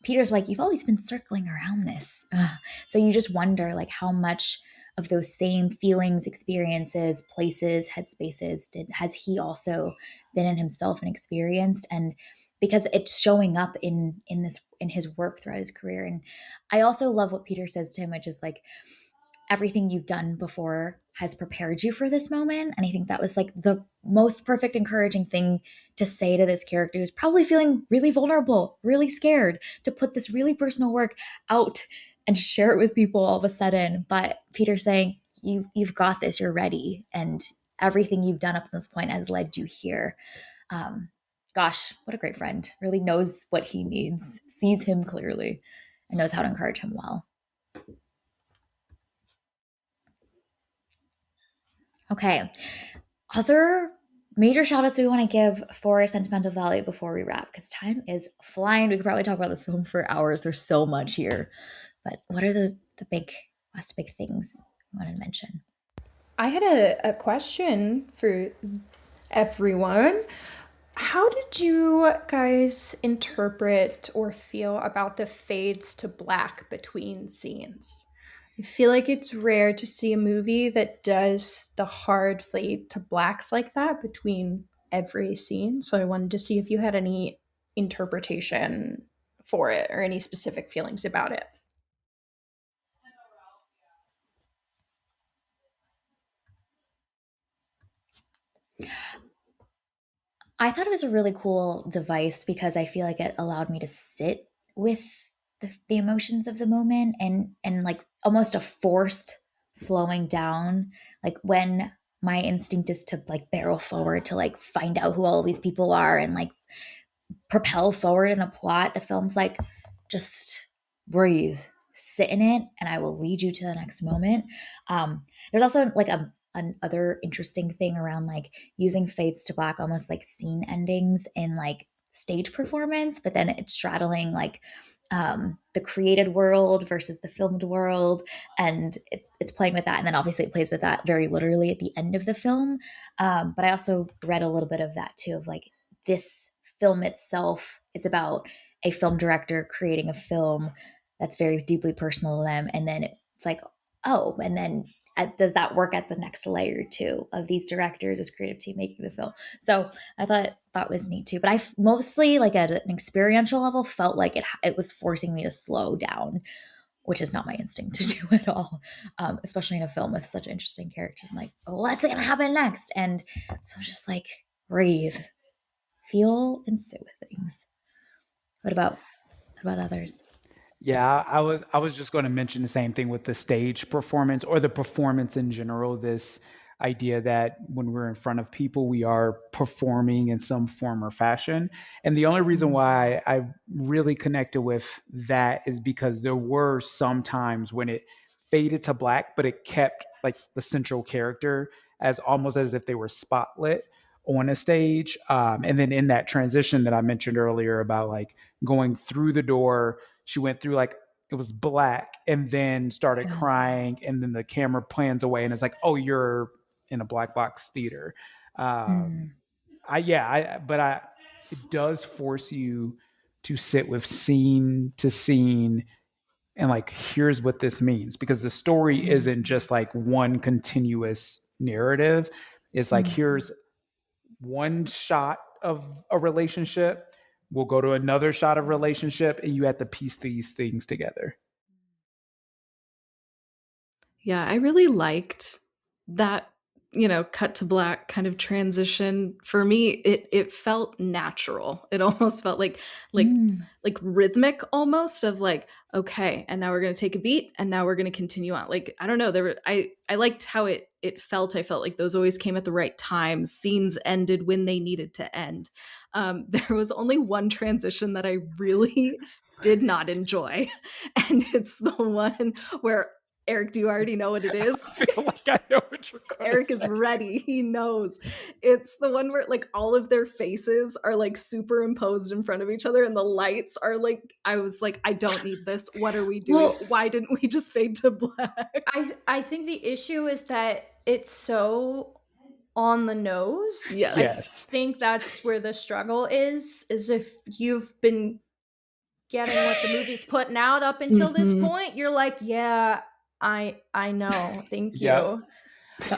Peter's like, "You've always been circling around this." Ugh. So you just wonder, like, how much of those same feelings, experiences, places, headspaces has he also been in himself and experienced. And because it's showing up in his work throughout his career. And I also love what Peter says to him, which is like, everything you've done before has prepared you for this moment. And I think that was like the most perfect, encouraging thing to say to this character who's probably feeling really vulnerable, really scared to put this really personal work out and share it with people all of a sudden. But Peter saying, you've got this, you're ready. And everything you've done up to this point has led you here. Um, Gosh, what a great friend. Really knows what he needs, sees him clearly, and knows how to encourage him well. Okay. Other major shout outs we want to give for Sentimental Value before we wrap, because time is flying. We could probably talk about this film for hours. There's so much here. But what are the last big things you wanted to mention? I had a question for everyone. How did you guys interpret or feel about the fades to black between scenes? I feel like it's rare to see a movie that does the hard fade to blacks like that between every scene. So I wanted to see if you had any interpretation for it or any specific feelings about it. I thought it was a really cool device because I feel like it allowed me to sit with the emotions of the moment, and like almost a forced slowing down. Like when my instinct is to like barrel forward to like find out who all of these people are and like propel forward in the plot, the film's like, just breathe, sit in it, and I will lead you to the next moment. There's also like another interesting thing around like using fades to black, almost like scene endings in like stage performance, but then it's straddling like the created world versus the filmed world, and it's playing with that, and then obviously it plays with that very literally at the end of the film. But I also read a little bit of that too, of like, this film itself is about a film director creating a film that's very deeply personal to them, and then it's like, oh, and then does that work at the next layer too of these directors as creative team making the film? So I thought that was neat too. But I mostly, like at an experiential level, felt like it was forcing me to slow down, which is not my instinct to do at all, especially in a film with such interesting characters. I'm like, oh, what's going to happen next? And so I'm just like, breathe, feel, and sit with things. What about others? Yeah, I was just going to mention the same thing with the stage performance or the performance in general. This idea that when we're in front of people, we are performing in some form or fashion. And the only reason Mm. why I really connected with that is because there were some times when it faded to black, but it kept like the central character as almost as if they were spotlit on a stage. And then in that transition that I mentioned earlier about like going through the door, she went through like it was black and then started Yeah. crying and then the camera plans away and it's like, oh, you're in a black box theater. um Mm. I yeah I but I it does force you to sit with scene to scene and like here's what this means, because the story Mm. isn't just like one continuous narrative. It's like Mm. here's one shot of a relationship, we'll go to another shot of relationship, and you have to piece these things together. Yeah, I really liked that, cut to black kind of transition. For me, it felt natural. It almost felt like Mm. like rhythmic almost of like, okay, and now we're going to take a beat and now we're going to continue on. Like, I don't know, I liked how it felt. I felt like those always came at the right time. Scenes ended when they needed to end. There was only one transition that I really did not enjoy, and it's the one where Eric, do you already know what it is? I feel like I know what you're gonna Eric is say. ready. He knows. It's the one where like all of their faces are like superimposed in front of each other and the lights are like, I was like, I don't need this. What are we doing? Well, Why didn't we just fade to black? I think the issue is that it's so on the nose. I Yes. Yes. think that's where the struggle is if you've been getting what the movie's putting out up until this Mhm. point, you're like, yeah, I know. Thank Yep. you.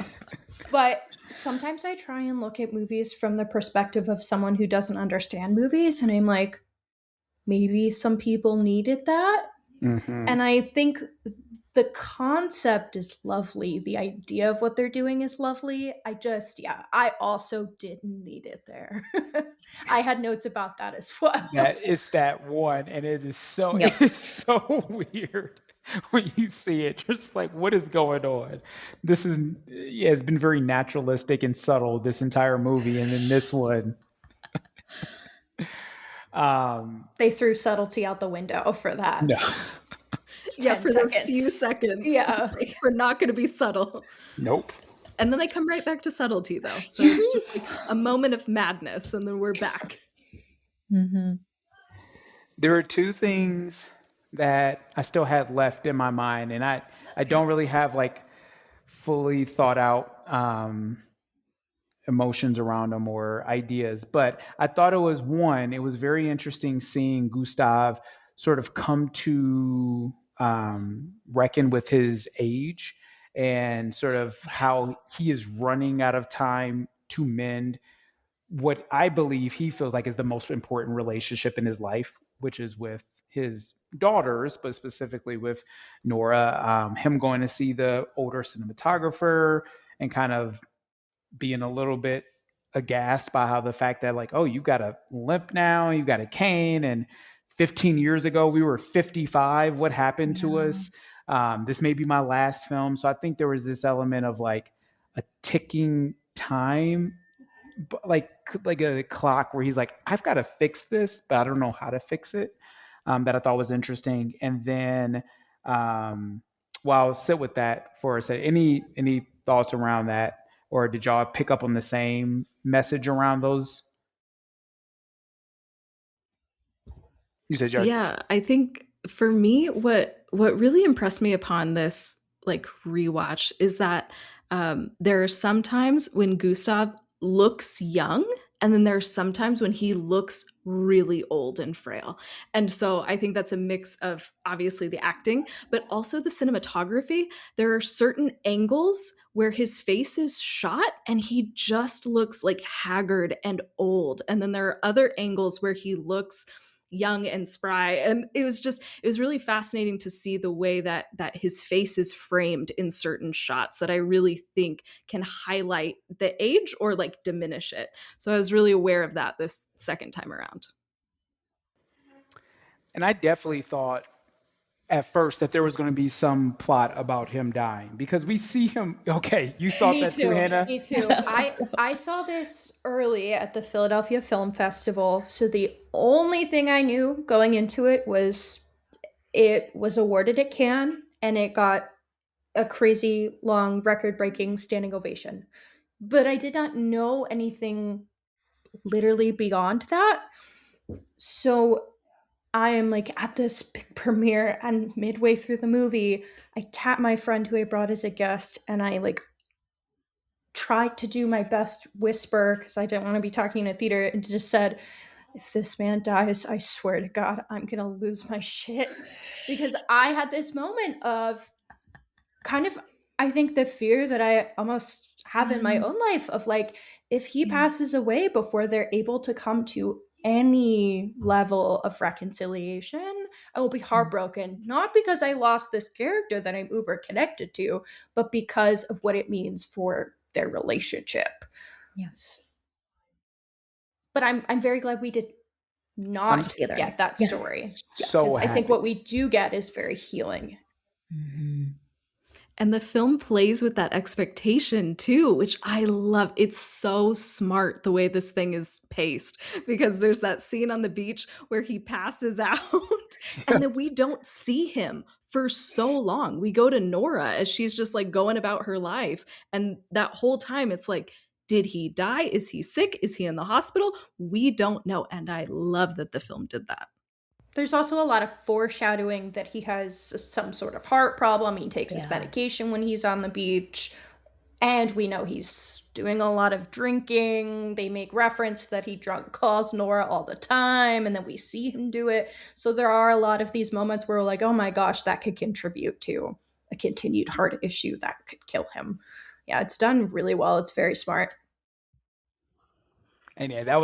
But sometimes I try and look at movies from the perspective of someone who doesn't understand movies and I'm like, maybe some people needed that. Hmm. And I think the concept is lovely. The idea of what they're doing is lovely. Yeah, I also didn't need it there. I had notes about that as well. That it's that one, and it is so yep. it's so weird when you see it. Just like, what is going on? This is yeah, it's been very naturalistic and subtle this entire movie, and then this one. Um, They threw subtlety out the window for that no, Yeah, 10 for those few seconds. seconds. Yeah. It's like, we're not going to be subtle. nope. And then they come right back to subtlety, though. So it's just like a moment of madness, and then we're back. Hmm. There are two things that I still had left in my mind, and I don't really have like fully thought out emotions around them or ideas. But I thought it was one, it was very interesting seeing Gustav sort of come to reckon with his age and sort of Yes. how he is running out of time to mend what I believe he feels like is the most important relationship in his life, which is with his daughters, but specifically with Nora. Him going to see the older cinematographer and kind of being a little bit aghast by how the fact that like, oh, you got a limp now, you got a cane, and 15 years ago we were 55. What happened to Yeah. us? This may be my last film, so I think there was this element of like a ticking time, like a clock where he's like, I've got to fix this, but I don't know how to fix it. That I thought was interesting, and then um, well, I'll sit with that for a second. Any thoughts around that, or did y'all pick up on the same message around those? You said y'all. Yeah, I think for me, what really impressed me upon this like rewatch is that there are some times when Gustav looks young, and then there are some times when he looks really old and frail. And so I think that's a mix of obviously the acting, but also the cinematography. There are certain angles where his face is shot and he just looks like haggard and old. And then there are other angles where he looks young and spry, and it was really fascinating to see the way that his face is framed in certain shots that I really think can highlight the age or like diminish it. So I was really aware of that this second time around. And I definitely thought at first that there was going to be some plot about him dying because we see him. Okay, you thought Me that too, too. Hannah? Me too. I saw this early at the Philadelphia Film Festival, so the only thing I knew going into it was awarded at Cannes and it got a crazy long record-breaking standing ovation. But I did not know anything literally beyond that. So I am like at this big premiere and midway through the movie, I tap my friend who I brought as a guest and I like tried to do my best whisper because I didn't want to be talking in a theater and just said, if this man dies, I swear to God, I'm going to lose my shit. Because I had this moment of kind of, I think, the fear that I almost have in my own life of like, if he passes away before they're able to come to any level of reconciliation, I will be heartbroken. Not because I lost this character that I'm uber connected to, but because of what it means for their relationship. Yes. But I'm very glad we did I'm not Either. get that Yeah. story. so Because I think happy. what we do get is very healing. And the film plays with that expectation too, which I love. It's so smart the way this thing is paced because there's that scene on the beach where he passes out and then we don't see him for so long. We go to Nora as she's just like going about her life. And that whole time it's like, did he die? Is he sick? Is he in the hospital? We don't know. And I love that the film did that. There's also a lot of foreshadowing that he has some sort of heart problem. He takes his Yeah. medication when he's on the beach. And we know he's doing a lot of drinking. They make reference that he drunk calls Nora all the time, and then we see him do it. So there are a lot of these moments where we're like, oh my gosh, that could contribute to a continued heart issue that could kill him. Yeah, it's done really well. It's very smart. And yeah, that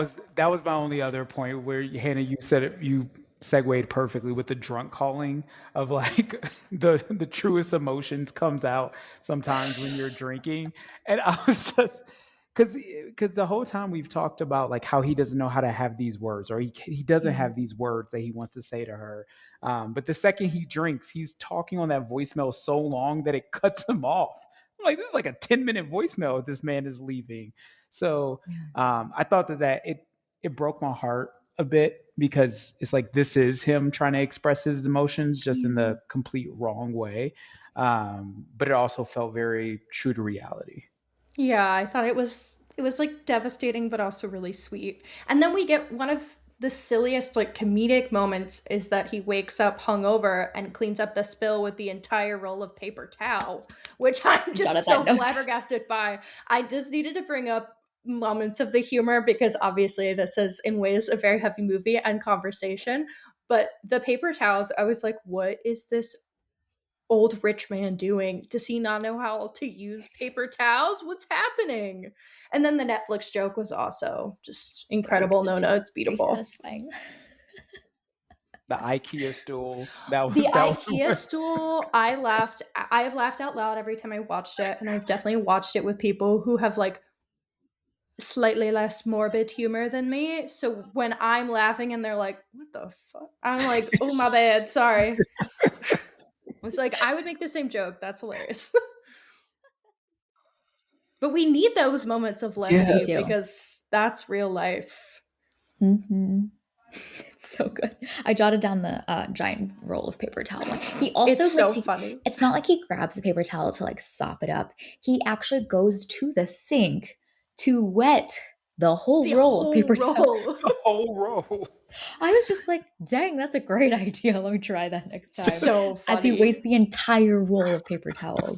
was my only other point where Hannah, you said it, you segued perfectly with the drunk calling of like the truest emotions comes out sometimes when you're drinking, and I was just because the whole time we've talked about like how he doesn't know how to have these words or he doesn't have these words that he wants to say to her, but the second he drinks, he's talking on that voicemail so long that it cuts him off. I'm like, this is like a 10-minute voicemail this man is leaving. So I thought that it broke my heart a bit because it's like this is him trying to express his emotions just in the complete wrong way. But it also felt very true to reality. Yeah, I thought it was like devastating but also really sweet. And then we get one of the silliest like comedic moments is that he wakes up hungover and cleans up the spill with the entire roll of paper towel, which I'm Jotted just that so note. flabbergasted by. I just needed to bring up moments of the humor because obviously this is in ways a very heavy movie and conversation. But the paper towels, I was like, what is this old rich man doing? Does he not know how to use paper towels? What's happening? And then the Netflix joke was also just Very incredible. No, good. no, it's Very beautiful. satisfying. The IKEA stool that was The that IKEA was stool, I laughed. I have laughed out loud every time I watched it, and I've definitely watched it with people who have like slightly less morbid humor than me. So when I'm laughing and they're like, "What the fuck?" I'm like, "Oh my bad, sorry." It's like I would make the same joke. That's hilarious. But we need those moments of yeah. We levity do. because that's real life. It's so good. I jotted down the giant roll of paper towel. He also It's like so funny. it's not like he grabs the paper towel to like sop it up. He actually goes to the sink to wet the whole The roll of whole paper towel. roll. The whole row. I was just like, dang, that's a great idea. Let me try that next time. So As he funny. wastes the entire roll of paper towels.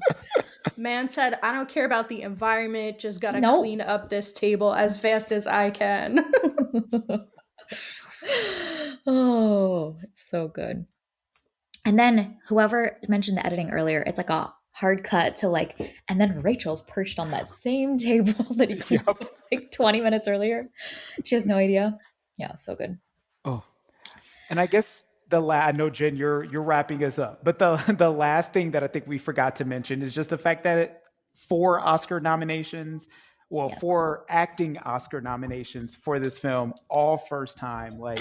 Man said, I don't care about the environment, just gotta Nope. clean up this table as fast as I can. Oh, it's so good. And then whoever mentioned the editing earlier, it's like a hard cut to like, and then Rachel's perched on that same table that he cleaned Yep. up like 20 minutes earlier. She has no idea. Yeah, so good. Oh, and I guess I know Jen, you're wrapping us up, but the last thing that I think we forgot to mention is just the fact that four Oscar nominations, well, Yes. four acting Oscar nominations for this film, all first time. Like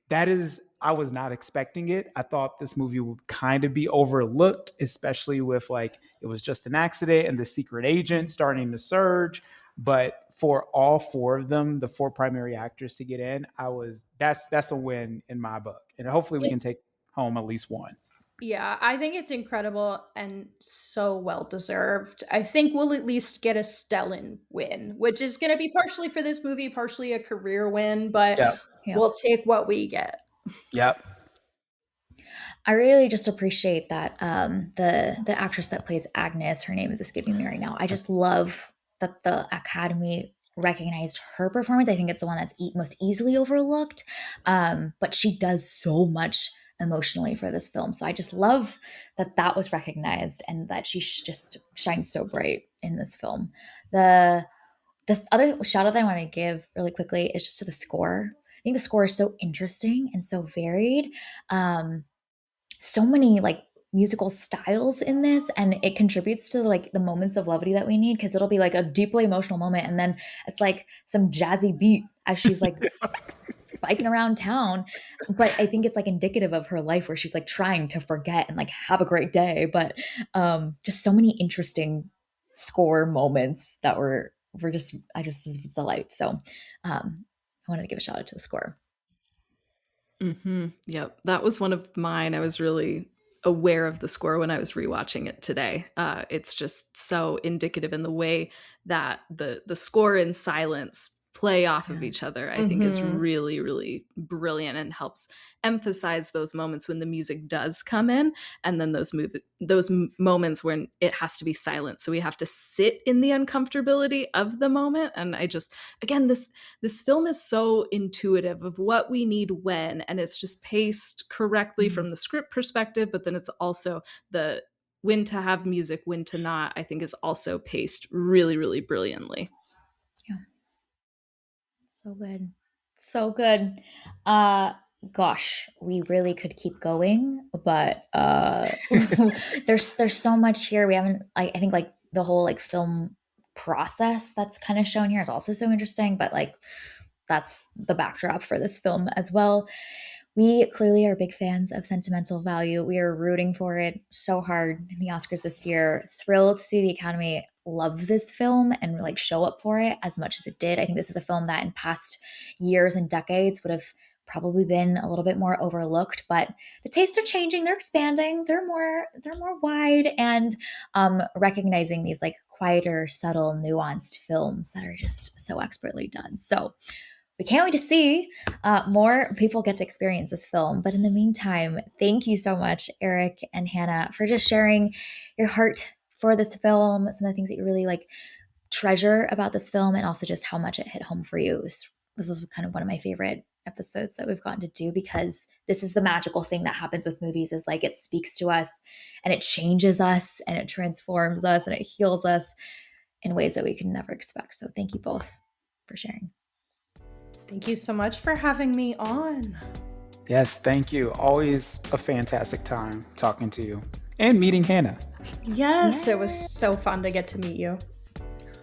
that is I was not expecting it. I thought this movie would kind of be overlooked, especially with like it was just an accident and the secret agent starting to surge. But for all four of them, the four primary actors to get in, that's a win in my book. And hopefully we can take It's home at least one. Yeah, I think it's incredible and so well deserved. I think we'll at least get a Stellan win, which is going to be partially for this movie, partially a career win, but Yep. Yeah. we'll take what we get. Yep. I really just appreciate that the actress that plays Agnes, her name is escaping me right now. I just love that the Academy recognized her performance. I think it's the one that's most easily overlooked, but she does so much emotionally for this film. So I just love that that was recognized and that she just shines so bright in this film. The the other shout out that I want to give really quickly is just to the score. I think the score is so interesting and so varied. So many like musical styles in this, and it contributes to like the moments of levity that we need, because it'll be like a deeply emotional moment and then it's like some jazzy beat as she's like biking around town. But I think it's like indicative of her life where she's like trying to forget and like have a great day, but just so many interesting score moments that were just I just was a delight. So I wanted to give a shout out to the score. Yep. That was one of mine. I was really aware of the score when I was rewatching it today. It's just so indicative in the way that the score and silence play off of each other, I think is really, really brilliant and helps emphasize those moments when the music does come in, and then those moments when it has to be silent. So we have to sit in the uncomfortability of the moment. And I just, again, this film is so intuitive of what we need when, and it's just paced correctly from the script perspective, but then it's also the when to have music, when to not, I think is also paced really, really brilliantly. So good. So good. Gosh, we really could keep going, but there's so much here. We haven't I think like the whole like film process that's kind of shown here is also so interesting, but like that's the backdrop for this film as well. We clearly are big fans of Sentimental Value. We are rooting for it so hard in the Oscars this year. Thrilled to see the Academy love this film and like show up for it as much as it did. I think this is a film that in past years and decades would have probably been a little bit more overlooked, but the tastes are changing, they're expanding, they're more wide, and recognizing these like quieter, subtle, nuanced films that are just so expertly done. So we can't wait to see more people get to experience this film. But in the meantime, thank you so much, Eric and Hannah, for just sharing your heart for this film, some of the things that you really like treasure about this film, and also just how much it hit home for you. This is kind of one of my favorite episodes that we've gotten to do, because this is the magical thing that happens with movies, is like it speaks to us and it changes us and it transforms us and it heals us in ways that we could never expect. So thank you both for sharing. Thank you so much for having me on. Yes, thank you. Always a fantastic time talking to you and meeting Hannah. Yes, it was so fun to get to meet you.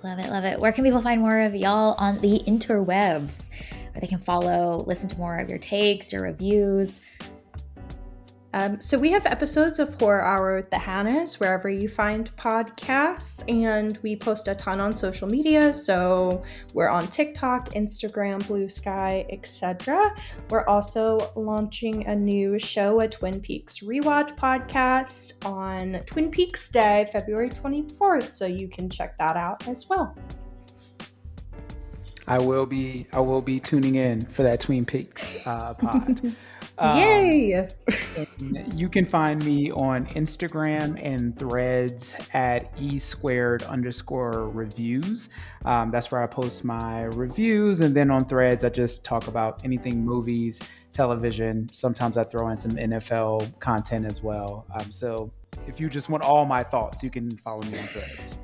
Love it, love it. Where can people find more of y'all on the interwebs, where they can follow, listen to more of your takes, your reviews? So we have episodes of Horror Hour with the Hannas wherever you find podcasts, and we post a ton on social media. So we're on TikTok, Instagram, Blue Sky, etc. We're also launching a new show, a Twin Peaks rewatch podcast, on Twin Peaks Day, February 24th. So you can check that out as well. I will be tuning in for that Twin Peaks pod. Yay! You can find me on Instagram and Threads at e_reviews. That's where I post my reviews, and then on Threads I just talk about anything movies, television. Sometimes I throw in some NFL content as well. So if you just want all my thoughts, you can follow me on Threads.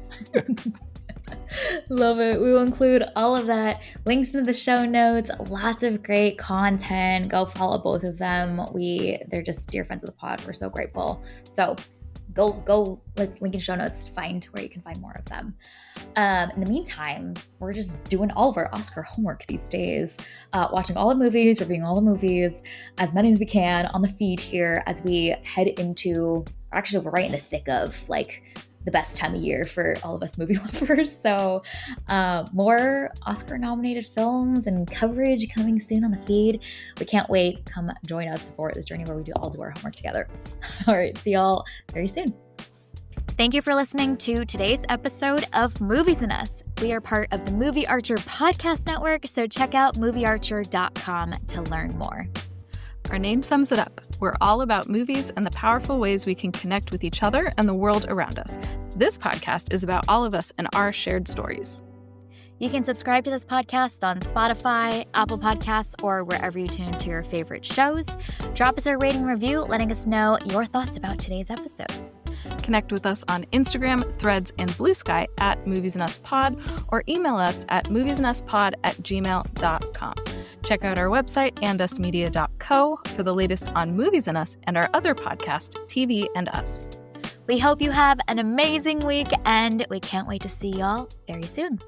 Love it. We will include all of that, links to the show notes, lots of great content. Go follow both of them. They're just dear friends of the pod. We're so grateful. So go link in show notes to find where you can find more of them. In the meantime, we're just doing all of our Oscar homework these days, watching all the movies, reviewing all the movies, as many as we can on the feed here as we head into, actually we're right in the thick of like the best time of year for all of us movie lovers. So more Oscar nominated films and coverage coming soon on the feed. We can't wait. Come join us for this journey where we all do our homework together. All right, see y'all very soon. Thank you for listening to today's episode of Movies and Us. We are part of the Movie Archer podcast network, so check out moviearcher.com to learn more. Our name sums it up. We're all about movies and the powerful ways we can connect with each other and the world around us. This podcast is about all of us and our shared stories. You can subscribe to this podcast on Spotify, Apple Podcasts, or wherever you tune into your favorite shows. Drop us a rating review letting us know your thoughts about today's episode. Connect with us on Instagram, Threads, and Blue Sky at MoviesandUsPod, or email us at moviesanduspod@gmail.com. Check out our website, andusmedia.co, for the latest on Movies and Us and our other podcast, TV and Us. We hope you have an amazing week, and we can't wait to see y'all very soon.